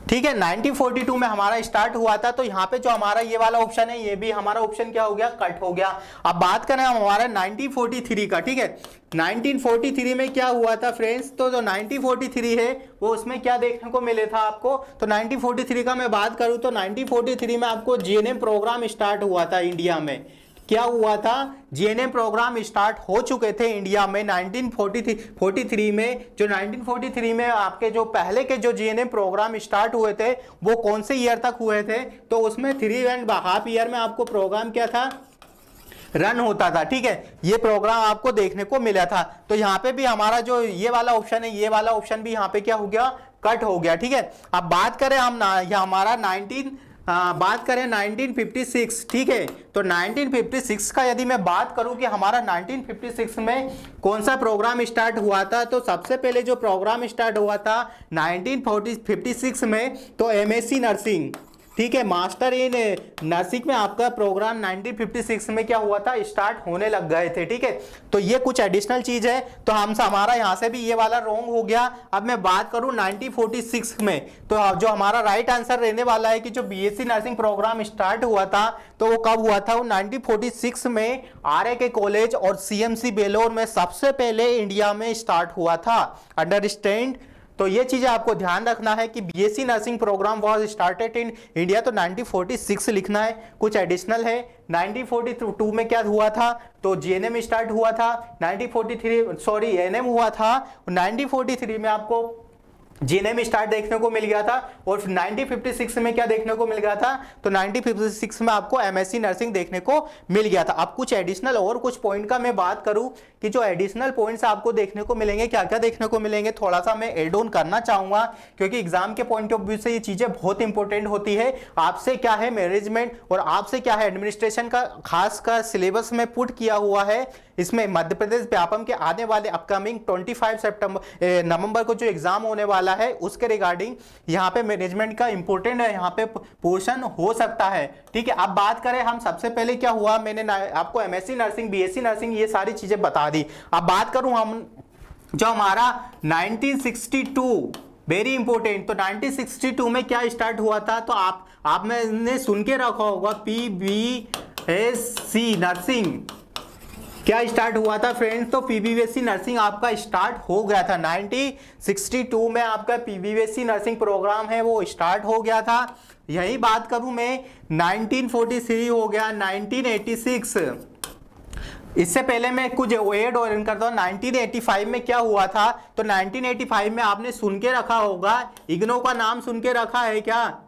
ठीक है। 1942 में हमारा स्टार्ट हुआ था। तो यहाँ पे जो हमारा ये वाला ऑप्शन है ये भी हमारा ऑप्शन क्या हो गया, कट हो गया। अब बात करें हम हमारा 1943 का, ठीक है। 1943 में क्या हुआ था फ्रेंड्स, तो जो 1943 है वो उसमें क्या देखने को मिले था आपको, तो 1943 का मैं बात करूं तो 1943 में आपको जीएनएम प्रोग्राम स्टार्ट हुआ था इंडिया में। क्या हुआ था, जीएनएम प्रोग्राम स्टार्ट हो चुके थे इंडिया में 1943 में। जो 1943 में आपके जो पहले के जो जीएनएम प्रोग्राम स्टार्ट हुए थे वो कौन से ईयर तक हुए थे, तो उसमें 3.5 ईयर में आपको प्रोग्राम क्या था, रन होता था, ठीक है। ये प्रोग्राम आपको देखने को मिला था। तो यहाँ पे भी हमारा जो ये वाला ऑप्शन है, ये वाला ऑप्शन भी यहाँ पे क्या हो गया, कट हो गया, ठीक है। अब बात करें हम हमारा 1956, ठीक है। तो 1956 का यदि मैं बात करूं कि हमारा 1956 में कौन सा प्रोग्राम स्टार्ट हुआ था, तो सबसे पहले जो प्रोग्राम स्टार्ट हुआ था 1956 में तो एमएससी नर्सिंग, ठीक है, मास्टर इन नर्सिंग में आपका प्रोग्राम 1956 में क्या हुआ था, स्टार्ट होने लग गए थे, ठीक है। तो ये कुछ एडिशनल चीज है। तो हमारा यहाँ से भी ये वाला रॉन्ग हो गया। अब मैं बात करूं 1946 में, तो जो हमारा राइट आंसर रहने वाला है कि जो बीएससी नर्सिंग प्रोग्राम स्टार्ट हुआ था तो वो कब हुआ था, वो 1946 में आरके कॉलेज और सीएमसी बेलोर में सबसे पहले इंडिया में स्टार्ट हुआ था। अंडरस्टैंड। तो ये चीजें आपको ध्यान रखना है कि BSc nursing programme was started in India, तो 1946 लिखना है। कुछ एडिशनल है, 1942 में क्या हुआ था, तो जीएनएम स्टार्ट हुआ था, 1943 सॉरी एएनएम हुआ था, 1943 में आपको जीएनएम स्टार्ट देखने को मिल गया था, और 1956 में क्या देखने को मिल गया था, तो 1956 में आपको एमएससी नर्सिंग देखने को मिल गया था। अब कुछ एडिशनल और कुछ पॉइंट का मैं बात करूं कि जो एडिशनल पॉइंट्स आपको देखने को मिलेंगे, क्या क्या देखने को मिलेंगे, थोड़ा सा मैं एड ऑन करना चाहूंगा, क्योंकि एग्जाम के पॉइंट ऑफ व्यू से ये चीजें बहुत इंपॉर्टेंट होती है। आपसे क्या है मैनेजमेंट और आपसे क्या है एडमिनिस्ट्रेशन का खास का सिलेबस में पुट किया हुआ है। इसमें मध्य प्रदेश व्यापम के आने वाले अपकमिंग 25 नवंबर को जो एग्जाम होने वाला है उसके रिगार्डिंग यहाँ पे मैनेजमेंट का इंपॉर्टेंट है, यहाँ पे पोर्शन हो सकता है, ठीक है। अब बात करें हम, सबसे पहले क्या हुआ, मैंने आपको एमएससी नर्सिंग, बीएससी नर्सिंग ये सारी चीजें बता दी। अब बात करूं हम जो हमारा 1962, वेरी इंपॉर्टेंट, तो 1962 में क्या स्टार्ट हुआ था, तो आप मैंने सुन के रखा होगा पीबीवीएससी नर्सिंग क्या स्टार्ट हुआ था फ्रेंड्स? तो पीबीवीएससी नर्सिंग आपका स्टार्ट हो गया था 1962 में। आपका पीबीवीएससी नर्सिंग प्रोग्राम है वो स्टार्ट हो गया था। यही बात करूं मैं 1943 हो गया, 1986, इससे पहले मैं कुछ एड और करता हूँ। 1985 में क्या हुआ था? तो 1985 में आपने सुन के रखा होगा, इग्नो का नाम सुन के रखा है क्या?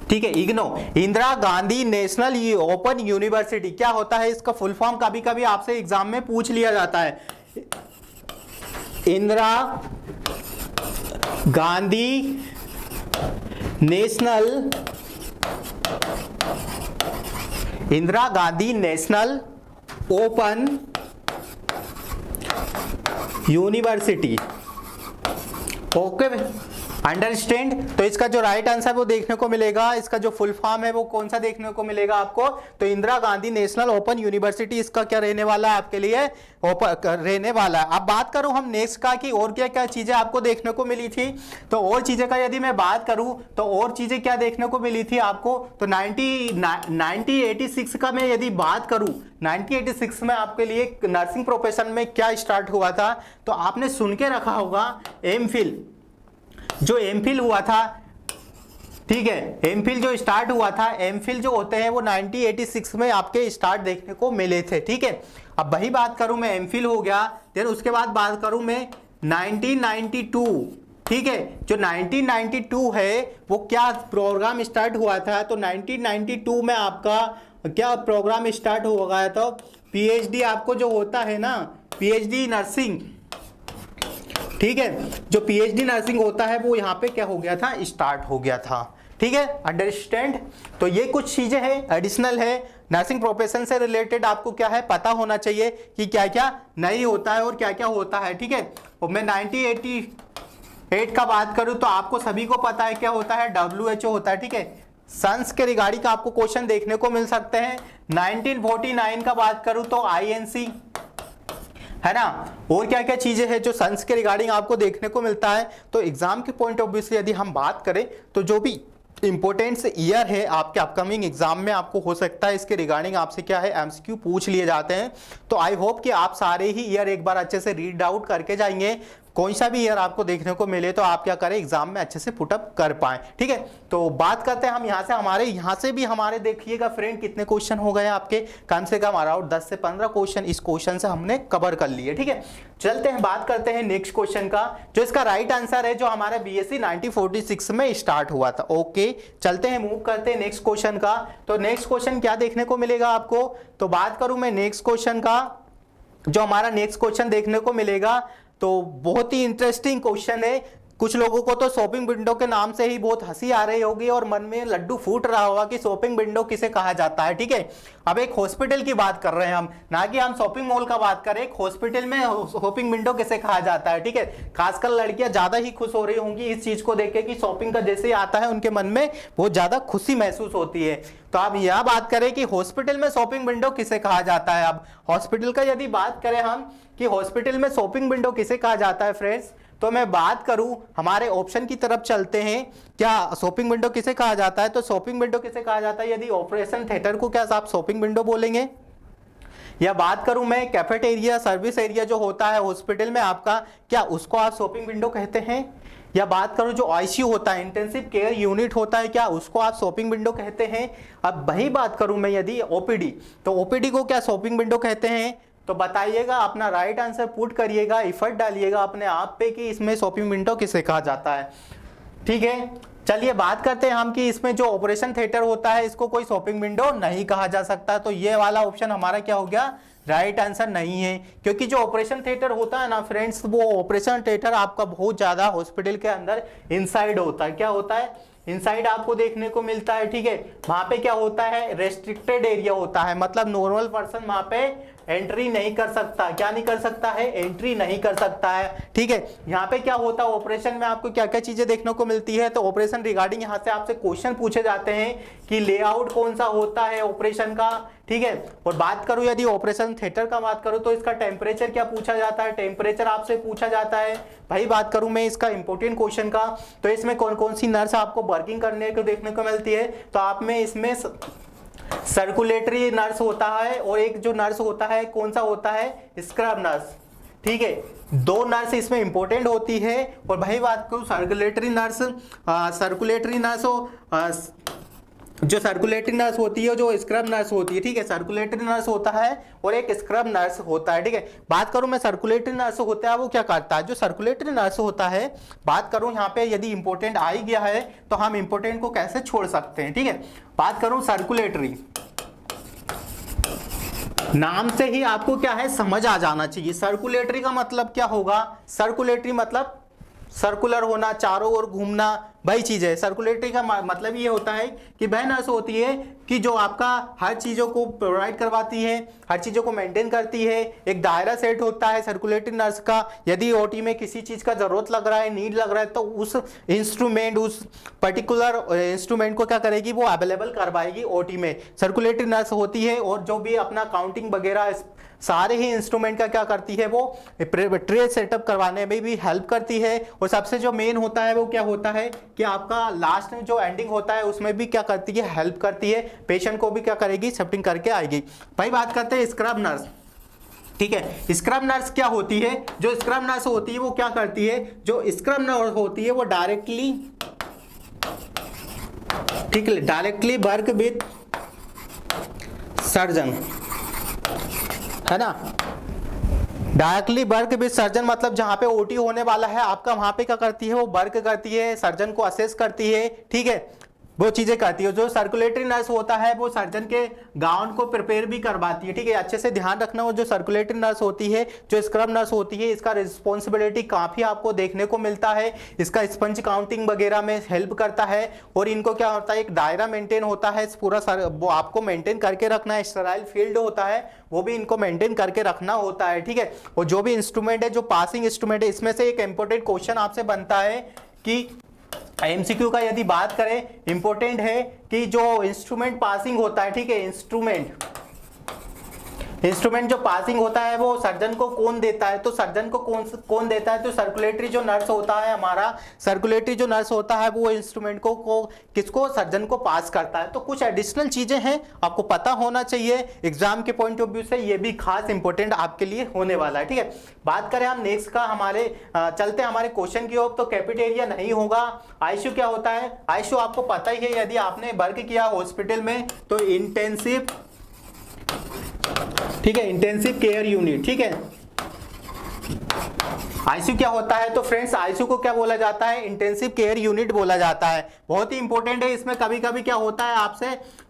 ठीक है, IGNOU, Indira Gandhi national open university. क्या होता है इसका फुल फॉर्म? कभी कभी आपसे एग्जाम में पूछ लिया जाता है। Indira Gandhi national open university. Okay, understand? तो इसका जो राइट आंसर वो देखने को मिलेगा, इसका जो फुल फॉर्म है वो कौन सा देखने को मिलेगा आपको? तो Indira Gandhi national open university इसका क्या रहने वाला है आपके लिए? रहने वाला है। अब बात करूं हम नेक्स्ट का कि और क्या क्या चीजें आपको देखने को मिली थी। तो और चीजें का यदि मैं बात करूं तो और चीजें क्या देखने को मिली थी आपको? तो 1986 का मैं यदि बात करूं, 1986 में आपके लिए नर्सिंग प्रोफेशन में क्या स्टार्ट हुआ था? तो आपने सुन के रखा होगा एमफिल। जो एमफिल हुआ था, ठीक है, एमफिल जो स्टार्ट हुआ था, एमफिल जो होते हैं वो 1986 में आपके स्टार्ट देखने को मिले थे। ठीक है, अब वही बात करूं मैं, एमफिल हो गया, फिर उसके बाद बात करूं मैं 1992। ठीक है, जो 1992 है वो क्या प्रोग्राम स्टार्ट हुआ था? तो 1992 में आपका क्या प्रोग्राम स्टार्ट हो गया था? पीएचडी आपको जो होता है ना, पीएचडी नर्सिंग, ठीक है, जो पीएचडी नर्सिंग होता है वो यहाँ पे क्या हो गया था? स्टार्ट हो गया था। ठीक है, अंडरस्टैंड? तो ये कुछ चीजें हैं, एडिशनल है, नर्सिंग प्रोफेशन से रिलेटेड आपको क्या है पता होना चाहिए कि क्या क्या नहीं होता है और क्या क्या होता है। ठीक है, और मैं 1988 का बात करूं तो आपको सभी को पता है क्या होता है? WHO होता है। ठीक है, सन्स के रिगार्डिंग का आपको क्वेश्चन देखने को मिल सकते हैं। 1949 का बात करूं तो INC है ना, और क्या क्या चीजें हैं जो सन्स के रिगार्डिंग आपको देखने को मिलता है। तो एग्जाम के पॉइंट ऑफ व्यू से यदि हम बात करें तो जो भी इंपॉर्टेंट ईयर है आपके अपकमिंग एग्जाम में आपको हो सकता है इसके रिगार्डिंग आपसे क्या है एमसीक्यू पूछ लिए जाते हैं। तो आई होप कि आप सारे ही ईयर एक बार अच्छे से रीड आउट करके जाएंगे। कोई सा भी ईयर आपको देखने को मिले तो आप क्या करें एग्जाम में अच्छे से पुटअप कर पाएं। ठीक है, तो बात करते हैं हम यहाँ से भी हमारे देखिएगा फ्रेंड कितने क्वेश्चन हो गए आपके, कम से कम अराउंड 10 से 15 क्वेश्चन इस क्वेश्चन से हमने कवर कर लिए। ठीक है, चलते हैं बात करते हैं नेक्स्ट क्वेश्चन का, जो इसका राइट आंसर है, जो हमारा बीएससी 1946 में स्टार्ट हुआ था। ओके, चलते हैं, मूव करते हैं नेक्स्ट क्वेश्चन का। तो नेक्स्ट क्वेश्चन क्या देखने को मिलेगा आपको? तो बात करूं मैं नेक्स्ट क्वेश्चन का, जो हमारा नेक्स्ट क्वेश्चन देखने को मिलेगा तो बहुत ही इंटरेस्टिंग क्वेश्चन है। कुछ लोगों को तो शॉपिंग विंडो के नाम से ही बहुत हंसी आ रही होगी और मन में लड्डू फूट रहा होगा कि शॉपिंग विंडो किसे कहा जाता है। ठीक है, अब एक हॉस्पिटल की बात कर रहे हैं हम, ना कि हम शॉपिंग मॉल का बात करें। एक हॉस्पिटल में शॉपिंग विंडो किसे कहा जाता है? ठीक है, खासकर लड़कियां ज्यादा ही खुश हो रही होंगी इस चीज को देख के कि शॉपिंग का जैसे आता है उनके मन में बहुत ज्यादा खुशी महसूस होती है। तो आप यह बात करें कि हॉस्पिटल में शॉपिंग विंडो किसे कहा जाता है। अब हॉस्पिटल का यदि बात करें हम कि हॉस्पिटल में शॉपिंग विंडो किसे कहा जाता है फ्रेंड्स, तो मैं बात करूं हमारे ऑप्शन की तरफ चलते हैं। क्या शॉपिंग विंडो किसे कहा जाता है? तो शॉपिंग विंडो किसे कहा जाता है यदि ऑपरेशन थिएटर को क्या आप शॉपिंग विंडो बोलेंगे? या बात करूं मैं कैफेटेरिया सर्विस एरिया जो होता है हॉस्पिटल में आपका, क्या उसको आप शॉपिंग विंडो कहते हैं? या बात करूं जो आईसीयू होता है इंटेंसिव केयर यूनिट होता है, क्या उसको आप शॉपिंग विंडो कहते हैं? अब वही बात करूं मैं यदि ओपीडी, तो ओपीडी को क्या शॉपिंग विंडो कहते हैं? तो बताइएगा, अपना राइट आंसर पुट करिएगा, एफर्ट डालिएगा अपने आप पे कि इसमें शॉपिंग विंडो किसे कहा जाता है। ठीक है, चलिए बात करते हैं हम कि इसमें जो ऑपरेशन थिएटर होता है इसको कोई शॉपिंग विंडो नहीं कहा जा सकता। तो ये वाला ऑप्शन हमारा क्या हो गया? राइट आंसर नहीं है, क्योंकि जो ऑपरेशन थिएटर होता है ना फ्रेंड्स, वो ऑपरेशन थिएटर आपका बहुत ज्यादा हॉस्पिटल के अंदर इनसाइड होता है। क्या होता है? इनसाइड आपको देखने को मिलता है। ठीक है, वहां पे क्या होता है? रेस्ट्रिक्टेड एरिया होता है, मतलब नॉर्मल पर्सन वहां पे एंट्री नहीं कर सकता। क्या नहीं कर सकता है? एंट्री नहीं कर सकता है। ठीक है, यहाँ पे क्या होता है, ऑपरेशन में आपको क्या क्या चीजें देखने को मिलती है। तो ऑपरेशन रिगार्डिंग यहाँ से आपसे क्वेश्चन पूछे जाते हैं कि लेआउट कौन सा होता है ऑपरेशन का। ठीक है, और बात करूं यदि ऑपरेशन थिएटर का बात करूं तो इसका टेम्परेचर क्या पूछा जाता है, टेम्परेचर आपसे पूछा जाता है। भाई बात करूं मैं इसका इंपॉर्टेंट क्वेश्चन का, तो इसमें कौन कौन सी नर्स आपको वर्किंग करने को देखने को मिलती है। तो आप में इसमें सर्कुलेटरी नर्स होता है और एक जो नर्स होता है कौन सा होता है, स्क्रब नर्स। ठीक है, दो नर्स इसमें इंपॉर्टेंट होती है। और भाई बात करूं सर्कुलेटरी नर्स, जो सर्कुलेटरी नर्स होती है, जो स्क्रब नर्स होती है। ठीक है, सर्कुलेटरी नर्स होता है और एक स्क्रब नर्स होता है। ठीक है, बात करूं मैं सर्कुलेटरी नर्स होता है वो क्या करता है। जो सर्कुलेटरी नर्स होता है, बात करूं यहाँ पे यदि इंपॉर्टेंट आ ही गया है तो हम इंपॉर्टेंट को कैसे छोड़ सकते हैं। ठीक है, बात करूं सर्कुलेटरी, नाम से ही आपको क्या है समझ आ जाना चाहिए। सर्कुलेटरी का मतलब क्या होगा, सर्कुलेटरी मतलब सर्कुलर होना, चारों ओर घूमना, वही चीज है। सर्कुलेटरी का मतलब ये होता है कि वह नर्स होती है कि जो आपका हर चीजों को प्रोवाइड करवाती है, हर चीजों को मेंटेन करती है। एक दायरा सेट होता है सर्कुलेटरी नर्स का। यदि ओटी में किसी चीज का जरूरत लग रहा है, नीड लग रहा है, तो उस इंस्ट्रूमेंट, उस पर्टिकुलर इंस्ट्रूमेंट को क्या करेगी, वो अवेलेबल करवाएगी ओटी में। सर्कुलेटरी नर्स होती है और जो भी अपना काउंटिंग वगैरह सारे ही इंस्ट्रूमेंट का क्या करती है, वो ट्रे सेटअप करवाने में भी हेल्प करती है। और सबसे जो मेन होता है वो क्या होता है कि आपका लास्ट में जो एंडिंग होता है उसमें भी क्या करती है, हेल्प करती है। पेशेंट को भी क्या करेगी, शिफ्टिंग करके आएगी। भाई बात करते हैं स्क्रब नर्स। ठीक है, स्क्रब नर्स क्या होती है, जो स्क्रब नर्स होती है वो क्या करती है, जो स्क्रब नर्स होती है वो डायरेक्टली, ठीक है, डायरेक्टली वर्क विद सर्जन, है ना। डायरेक्टली वर्क विद सर्जन मतलब जहां पे ओटी होने वाला है आपका, वहां पे क्या करती है, वो वर्क करती है, सर्जन को असेस करती है। ठीक है, वो चीजें करती है। जो सर्कुलेटरी नर्स होता है वो सर्जन के गाउन को प्रिपेयर भी करवाती है। ठीक है, अच्छे से ध्यान रखना। वो जो सर्कुलेटरी नर्स होती है, जो स्क्रब नर्स होती है, इसका रिस्पॉन्सिबिलिटी काफी आपको देखने को मिलता है। इसका स्पंज काउंटिंग वगैरह में हेल्प करता है। और इनको क्या होता है, एक दायरा मेंटेन होता है पूरा, वो आपको मेंटेन करके रखना है। स्टेराइल फील्ड होता है वो भी इनको मेंटेन करके रखना होता है। ठीक है, और जो भी इंस्ट्रूमेंट है, जो पासिंग इंस्ट्रूमेंट है, इसमें से एक इंपॉर्टेंट क्वेश्चन आपसे बनता है कि एमसीक्यू का यदि बात करें, इंपॉर्टेंट है कि जो इंस्ट्रूमेंट पासिंग होता है, ठीक है, इंस्ट्रूमेंट जो पासिंग होता है वो सर्जन को कौन देता है, तो सर्जन को कौन देता है, तो सर्कुलेटरी जो नर्स होता है हमारा, सर्कुलेटरी जो नर्स होता है वो इंस्ट्रूमेंट को किसको, सर्जन को पास करता है। तो कुछ एडिशनल चीजें हैं आपको पता होना चाहिए एग्जाम के पॉइंट ऑफ व्यू से, ये भी खास इंपॉर्टेंट आपके लिए होने वाला है। ठीक है, बात करें हम नेक्स्ट का, हमारे चलते हमारे क्वेश्चन की ओर। तो कैफेटेरिया नहीं होगा। आईसीयू क्या होता है, आईसीयू आपको पता ही है, यदि आपने वर्क किया हॉस्पिटल में तो इंटेंसिव, ठीक है, इंटेंसिव केयर यूनिट। ठीक है, आईसीयू क्या होता है, तो फ्रेंड्स आईसीयू को क्या बोला जाता है, इंटेंसिव केयर यूनिट बोला जाता है। बहुत ही इंपॉर्टेंट है। इसमें कभी कभी क्या होता है, आपसे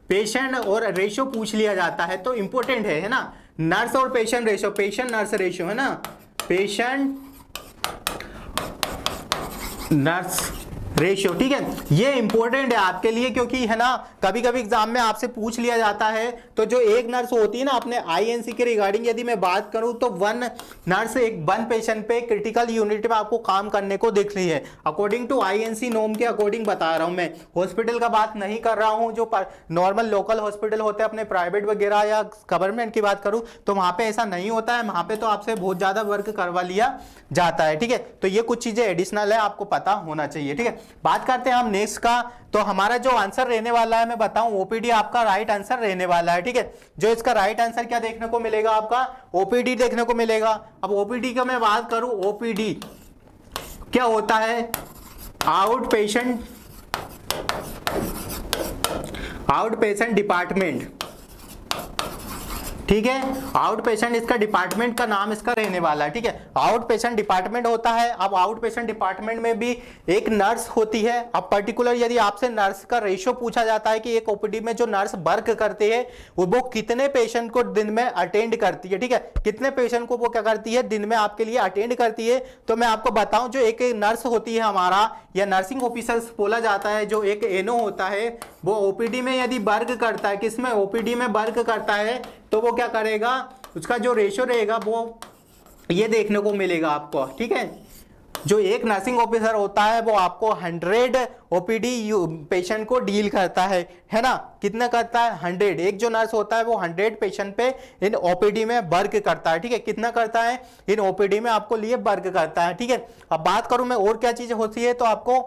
पेशेंट और रेशियो पूछ लिया जाता है, तो इंपॉर्टेंट है ना। नर्स और patient ratio, patient nurse ratio, है ना, पेशेंट नर्स रेशियो। ठीक है, ये इंपॉर्टेंट है आपके लिए, क्योंकि है ना कभी कभी एग्जाम में आपसे पूछ लिया जाता है। तो जो एक नर्स होती है ना, अपने आईएनसी के रिगार्डिंग यदि मैं बात करूं तो वन नर्स एक वन पेशेंट पे क्रिटिकल यूनिट में आपको काम करने को दिख रही है। अकॉर्डिंग टू आईएनसी नॉर्म के अकॉर्डिंग बता रहा हूं मैं, हॉस्पिटल का बात नहीं कर रहा हूं। जो नॉर्मल लोकल हॉस्पिटल होते हैं अपने प्राइवेट वगैरह या गवर्नमेंट की बात करूं तो वहां पे ऐसा नहीं होता है। वहां पे तो आपसे बहुत ज्यादा वर्क करवा लिया जाता है। ठीक है, तो ये कुछ चीजें एडिशनल है, आपको पता होना चाहिए। ठीक है, बात करते हैं हम नेक्स्ट का। तो हमारा जो आंसर रहने वाला है, मैं बताऊं, ओपीडी आपका राइट आंसर रहने वाला है। ठीक है, जो इसका राइट आंसर क्या देखने को मिलेगा, आपका ओपीडी देखने को मिलेगा। अब ओपीडी का मैं बात करूं, ओपीडी क्या होता है, आउट पेशेंट डिपार्टमेंट। ठीक है, आउट पेशेंट इसका डिपार्टमेंट का नाम इसका रहने वाला है। ठीक है, आउट पेशेंट डिपार्टमेंट होता है। अब आउट पेशेंट डिपार्टमेंट में भी एक नर्स होती है। अब पर्टिकुलर यदि आपसे नर्स का रेशियो पूछा जाता है कि एक ओपीडी में जो नर्स वर्क करते हैं वो कितने पेशेंट को दिन में अटेंड करती है। ठीक है, कितने पेशेंट को वो क्या करती है, दिन में आपके लिए अटेंड करती है। तो मैं आपको बताऊं, जो एक नर्स होती है हमारा, या नर्सिंग ऑफिसर्स बोला जाता है, जो एक एनओ होता है, वो ओपीडी में यदि वर्क करता है, किसमें, ओपीडी में वर्क करता है, तो वो क्या करेगा, उसका जो रेशियो रहेगा वो ये देखने को मिलेगा आपको, ठीक है। जो एक नर्सिंग ऑफिसर होता है वो आपको 100 ओपीडी पेशेंट को डील करता है ना। कितना करता है? 100। एक जो नर्स होता है वो 100 पेशेंट पे इन ओपीडी में वर्क करता है, ठीक है। कितना करता है? इन ओपीडी में आपको लिए वर्क करता है, ठीक है। अब बात करूं मैं और क्या चीजें होती है, तो आपको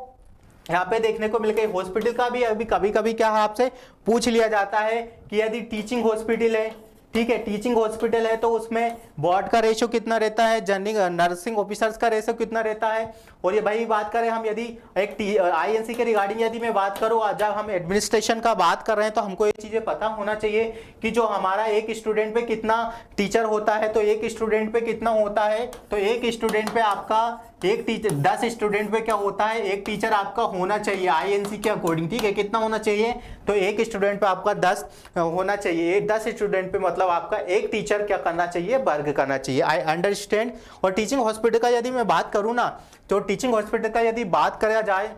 यहाँ पे देखने को मिल गई हॉस्पिटल का भी अभी कभी कभी क्या है आपसे पूछ लिया जाता है कि यदि टीचिंग हॉस्पिटल है, ठीक है, टीचिंग हॉस्पिटल है तो उसमें वार्ड का रेशियो कितना रहता है, जनरल नर्सिंग ऑफिसर्स का रेशियो कितना रहता है। और ये भाई बात करें हम यदि एक आईएनसी के रिगार्डिंग यदि मैं बात करूँ, जब हम एडमिनिस्ट्रेशन का बात कर रहे हैं तो हमको ये चीजें पता होना चाहिए कि जो हमारा एक स्टूडेंट पे कितना टीचर होता है, तो एक स्टूडेंट पे कितना होता है, तो एक स्टूडेंट पे आपका एक टीचर 10 स्टूडेंट पे क्या होता है, एक टीचर आपका होना चाहिए आईएनसी के अकॉर्डिंग, ठीक है। कितना होना चाहिए? तो एक स्टूडेंट पे आपका 10 होना चाहिए। 10 स्टूडेंट पे मतलब आपका एक टीचर क्या करना चाहिए, वर्क करना चाहिए। I understand. और टीचिंग हॉस्पिटल का यदि मैं बात करूँ ना, तो टीचिंग हॉस्पिटल का यदि बात करा जाए,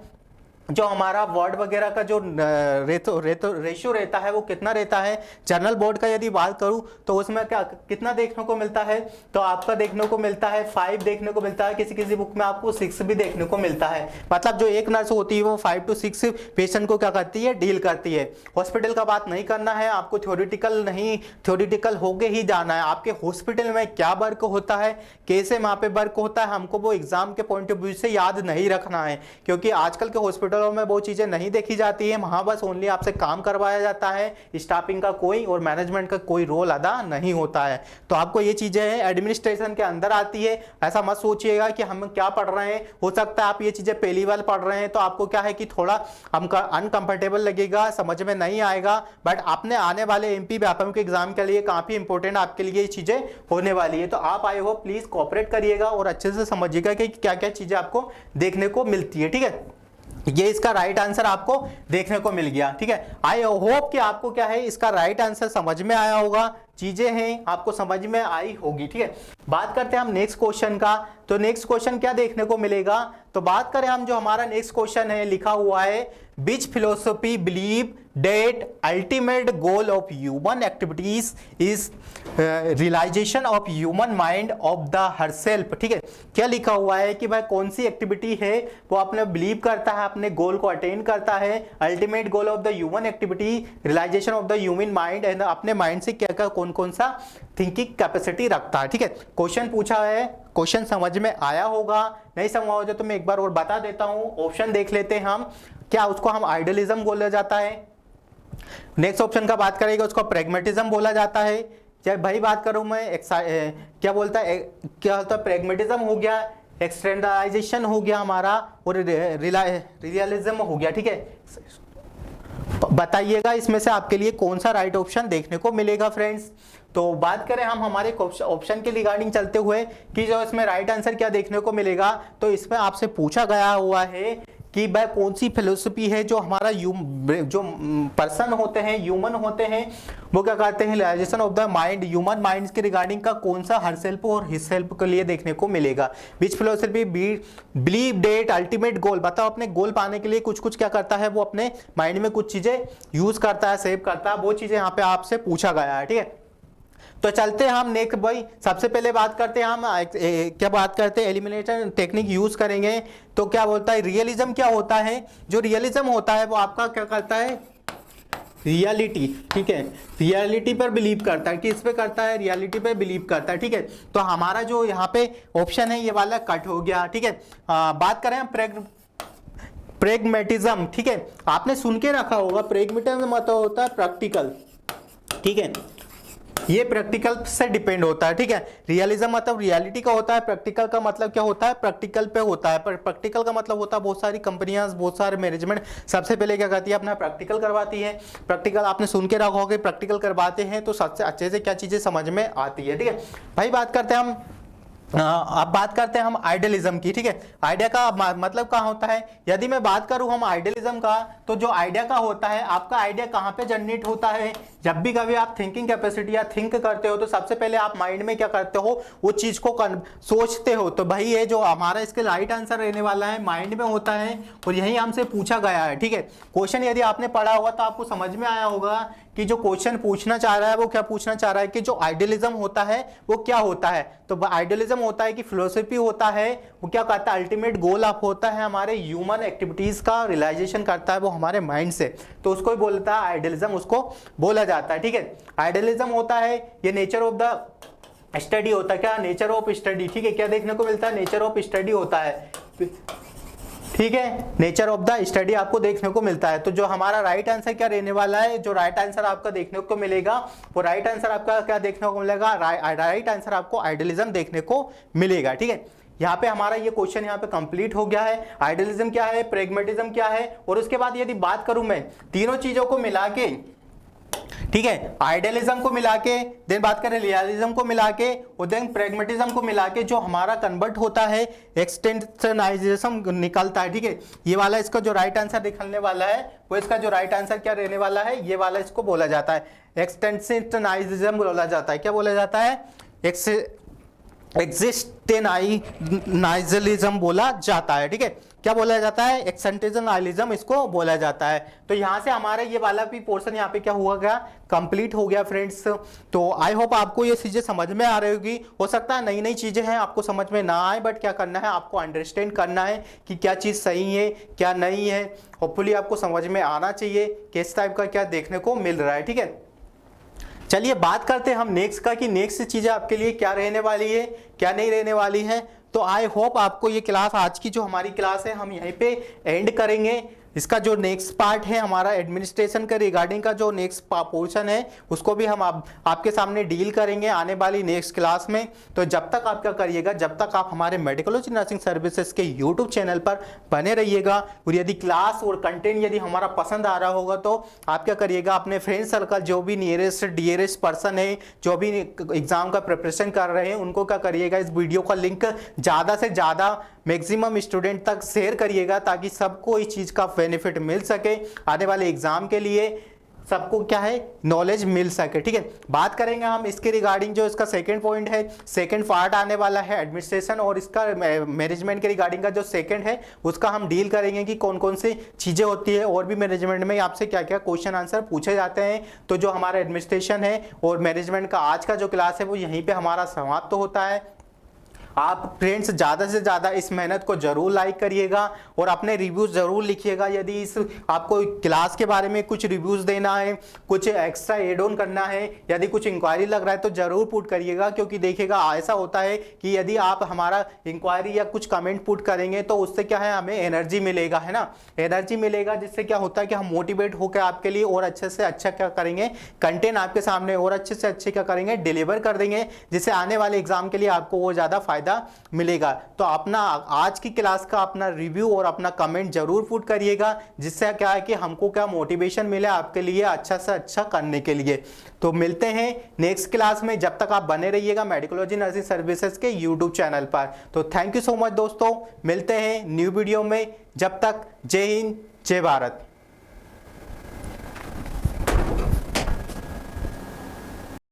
जो हमारा वार्ड वगैरह का जो रेशियो रहता है वो कितना रहता है। जनरल बोर्ड का यदि बात करूं तो उसमें क्या कितना देखने को मिलता है, तो आपका देखने को मिलता है 5 देखने को मिलता है, किसी किसी बुक में आपको 6 भी देखने को मिलता है। मतलब जो एक नर्स होती है वो 5 to 6 पेशेंट को क्या करती है, डील करती है। हॉस्पिटल का बात नहीं करना है आपको, थ्योरेटिकल नहीं, थ्योरेटिकल होके ही जाना है। आपके हॉस्पिटल में क्या वर्क होता है, कैसे वहां पे वर्क होता है, हमको वो एग्जाम के पॉइंट ऑफ व्यू से याद नहीं रखना है, क्योंकि आजकल के हॉस्पिटलों में वो चीजें नहीं देखी जाती है। वहां बस ओनली आपसे काम करवाया जाता है, स्टाफिंग का कोई और मैनेजमेंट का कोई रोल अदा नहीं होता है। तो आपको ये चीजें एडमिनिस्ट्रेशन के अंदर आती है। ऐसा मत सोचिएगा कि हम क्या पढ़ रहे हैं, हो सकता है आप ये चीजें पहली बार पढ़ रहे हैं तो आपको क्या है कि थोड़ा हमका अनकंफर्टेबल लगेगा, समझ में नहीं आएगा, बट आपने आने वाले एमपी व्यापम के एग्जाम के लिए काफी इंपॉर्टेंट आपके लिए ये चीजें होने वाली है। तो आप आए हो प्लीज कोऑपरेट करिएगा और अच्छे से समझिएगा कि क्या क्या चीजें आपको देखने को मिलती है, ठीक है। ये इसका राइट आंसर आपको देखने को मिल गया, ठीक है। आई होप कि आपको क्या है इसका राइट आंसर समझ में आया होगा, चीजें हैं आपको समझ में आई होगी, ठीक है। बात करते हैं हम नेक्स्ट क्वेश्चन का। तो नेक्स्ट क्वेश्चन क्या देखने को मिलेगा, तो बात करें हम, जो हमारा नेक्स्ट क्वेश्चन है लिखा हुआ है, which philosophy believe that ultimate goal of human activities is realization of human mind of the herself, ठीक है। क्या लिखा हुआ है कि भाई कौन सी एक्टिविटी है वो अपने बिलीव करता है, अपने गोल को अटेन करता है, ultimate goal of the human activity realisation of the human mind, and अपने माइंड से क्या क्या कौन कौन सा थिंकिंग कैपेसिटी रखता है, ठीक है। क्वेश्चन पूछा है, क्वेश्चन समझ में आया होगा, नहीं समझ हो तो मैं एक बार और बता देता हूं। ऑप्शन देख लेते हैं हम, क्या उसको हम आइडियलिज्म बोला जाता है। नेक्स्ट ऑप्शन का बात करेंगे, उसको प्रेगमेटिज्म बोला जाता है। जब भाई बात करूं मैं क्या बोलता है, क्या होता है, प्रेगमेटिज्म हो गया, एक्सटेंडराइजेशन हो गया हमारा, और रियलिज्म हो गया, ठीक है। बताइएगा इसमें से आपके लिए कौन सा राइट ऑप्शन देखने को मिलेगा फ्रेंड्स। तो बात करें हम हमारे ऑप्शन के रिगार्डिंग चलते हुए कि जो इसमें राइट आंसर क्या देखने को मिलेगा, तो इसमें आपसे पूछा गया हुआ है कि भाई कौन सी फिलोसफी है जो हमारा जो पर्सन होते हैं, ह्यूमन होते हैं, वो क्या कहते हैं, realization of the mind, human minds के रिगार्डिंग का कौन सा हर सेल्फ और हिज सेल्फ के लिए देखने को मिलेगा। Which philosophy believe that ultimate goal, बताओ अपने गोल पाने के लिए कुछ कुछ क्या करता है, वो अपने माइंड में कुछ चीजें यूज करता है, सेव करता है, वो चीजें यहाँ पे आपसे पूछा गया है, ठीक है। तो चलते हैं हम नेक्स्ट भाई, सबसे पहले बात करते हैं हम क्या बात करते हैं, एलिमिनेशन टेक्निक यूज करेंगे। तो क्या बोलता है, रियलिज्म क्या होता है, जो रियलिज्म होता है वो आपका क्या करता है, रियलिटी, ठीक है, रियलिटी पर बिलीव करता है, किस पे करता है, रियलिटी पे बिलीव करता है, ठीक है। तो हमारा जो यहाँ पे ऑप्शन है ये वाला कट हो गया, ठीक है। बात करें हम प्रेगमेटिज्म, ठीक है, आपने सुन के रखा होगा, प्रेगमेटिज्म मतलब होता है प्रैक्टिकल, ठीक है, ये प्रैक्टिकल से डिपेंड होता है, ठीक है। रियलिज्म मतलब रियलिटी का होता है, प्रैक्टिकल का मतलब क्या होता है, प्रैक्टिकल पे होता है। पर प्रैक्टिकल का मतलब होता है बहुत सारी कंपनियां, बहुत सारे मैनेजमेंट सबसे पहले क्या करती है, अपना प्रैक्टिकल करवाती है। प्रैक्टिकल आपने सुन के रखा होगा, प्रैक्टिकल करवाते हैं तो सबसे अच्छे से क्या चीजें समझ में आती है, ठीक है भाई। बात करते हैं हम, अब बात करते हैं हम आइडियलिज्म की, ठीक है। आइडिया का मतलब क्या होता है, यदि मैं बात करूं हम आइडियलिज्म का, तो तो जो आइडिया का होता है, आपका आइडिया कहाँ पे जनरेट होता है, जब भी कभी आप थिंकिंग कैपेसिटी या थिंक करते हो तो सबसे पहले आप माइंड में क्या करते हो, वो चीज को सोचते हो। तो भाई ये जो हमारा इसके राइट आंसर रहने वाला है माइंड में होता है और यही हमसे पूछा गया है। ठीक है, क्वेश्चन यदि आपने पढ़ा होगा तो आपको समझ में आया होगा कि जो क्वेश्चन पूछना चाह रहा है वो क्या पूछना चाह रहा है कि जो आइडियलिज्म होता है वो क्या होता है। तो आइडियलिज्म होता है कि फिलोसफी होता है वो क्या करता है, अल्टीमेट गोल आप होता है हमारे ह्यूमन एक्टिविटीज का रियलाइजेशन करता है वो हमारे माइंड से, तो उसको ही बोलता है आइडियलिज्म, उसको बोला जाता है। ठीक है, आइडियलिज्म होता है ये नेचर ऑफ द स्टडी होता है, क्या नेचर ऑफ स्टडी। ठीक है, क्या देखने को मिलता है, नेचर ऑफ स्टडी होता है। ठीक है, नेचर ऑफ द स्टडी आपको देखने को मिलता है। तो जो हमारा राइट आंसर क्या रहने वाला है, जो राइट आंसर आपका देखने को मिलेगा वो राइट आंसर आपका क्या देखने को मिलेगा, राइट आंसर आपको आइडियलिज्म देखने को मिलेगा। ठीक है, यहाँ पे हमारा ये क्वेश्चन यहाँ पे कंप्लीट हो गया है। आइडियलिज्म क्या है, प्रेगमेटिज्म क्या है, और उसके बाद यदि बात करूं मैं तीनों चीजों को मिला के, ठीक है, आइडियलिज्म को मिला के, देन बात करें रियलिज्म को मिला के, और देन प्रेगमेटिज्म को मिला के जो हमारा कन्वर्ट होता है एक्सटेंशनाइजेशन निकलता है। ठीक है, ये वाला इसका जो राइट आंसर निकलने वाला है वो इसका जो राइट आंसर क्या रहने वाला है, ये वाला इसको बोला जाता है एक्सटेंशनाइजेशन बोला जाता है। क्या बोला जाता है, एक्जिस्टेंशनलिज्म बोला जाता है। ठीक है, क्या बोला जाता है, एक्सटेंशनलिज्म इसको बोला जाता है। तो यहां से हमारा ये वाला भी पोर्शन यहाँ पे क्या हुआ गया, कंप्लीट हो गया फ्रेंड्स। तो आई होप आपको ये चीजें समझ में आ रही होगी। हो सकता है नई नई चीजें हैं आपको समझ में ना आए, बट क्या करना है, आपको अंडरस्टैंड करना है कि क्या चीज सही है क्या नहीं है। होपफुली आपको समझ में आना चाहिए किस टाइप का क्या देखने को मिल रहा है। ठीक है, चलिए बात करते हैं हम नेक्स्ट का कि नेक्स्ट चीजें आपके लिए क्या रहने वाली है क्या नहीं रहने वाली है। तो आई होप आपको ये क्लास, आज की जो हमारी क्लास है हम यहीं पे एंड करेंगे। इसका जो नेक्स्ट पार्ट है हमारा एडमिनिस्ट्रेशन के रिगार्डिंग का जो नेक्स्ट पोर्शन है उसको भी हम आपके सामने डील करेंगे आने वाली नेक्स्ट क्लास में। तो जब तक आप क्या करिएगा, जब तक आप हमारे मेडिकोलॉजी नर्सिंग सर्विसेज के यूट्यूब चैनल पर बने रहिएगा, और यदि क्लास और कंटेंट यदि हमारा पसंद आ रहा होगा तो आप क्या करिएगा, अपने फ्रेंड सर्कल जो भी नियरेस्ट डियरेस्ट पर्सन है जो भी एग्जाम का प्रिपरेशन कर रहे हैं उनको क्या करिएगा, इस वीडियो का लिंक ज़्यादा से ज़्यादा मैक्सिमम स्टूडेंट तक शेयर करिएगा ताकि सबको इस चीज़ का बेनिफिट मिल सके, आने वाले एग्जाम के लिए सबको क्या है नॉलेज मिल सके। ठीक है, बात करेंगे हम इसके रिगार्डिंग जो इसका सेकंड पॉइंट है, सेकंड पार्ट आने वाला है एडमिनिस्ट्रेशन, और इसका मैनेजमेंट के रिगार्डिंग का जो सेकंड है उसका हम डील करेंगे कि कौन कौन सी चीज़ें होती है और भी मैनेजमेंट में आपसे क्या क्या क्वेश्चन आंसर पूछे जाते हैं। तो जो हमारा एडमिनिस्ट्रेशन है और मैनेजमेंट का आज का जो क्लास है वो यहीं पर हमारा समाप्त होता है। आप फ्रेंड्स ज़्यादा से ज़्यादा इस मेहनत को जरूर लाइक करिएगा और अपने रिव्यूज़ ज़रूर लिखिएगा। यदि इस आपको क्लास के बारे में कुछ रिव्यूज़ देना है, कुछ एक्स्ट्रा एड ऑन करना है, यदि कुछ इंक्वायरी लग रहा है तो ज़रूर पुट करिएगा, क्योंकि देखिएगा ऐसा होता है कि यदि आप हमारा इंक्वायरी या कुछ कमेंट पुट करेंगे तो उससे क्या है हमें एनर्जी मिलेगा, है ना, एनर्जी मिलेगा, जिससे क्या होता है कि हम मोटिवेट होकर आपके लिए और अच्छे से अच्छा क्या करेंगे, कंटेंट आपके सामने और अच्छे से अच्छे क्या करेंगे, डिलीवर कर देंगे, जिससे आने वाले एग्जाम के लिए आपको वो ज़्यादा मिलेगा। तो अपना आज की क्लास का अपना रिव्यू और अपना कमेंट जरूर पुट करिएगा, जिससे क्या है कि हमको क्या मोटिवेशन मिले आपके लिए अच्छा से अच्छा करने के लिए। तो मिलते हैं नेक्स्ट क्लास में, जब तक आप बने रहिएगा मेडिकोलॉजी नर्सिंग सर्विसेज के यूट्यूब चैनल पर। तो थैंक यू सो मच दोस्तों, मिलते हैं न्यू वीडियो में, जब तक जय हिंद जय भारत।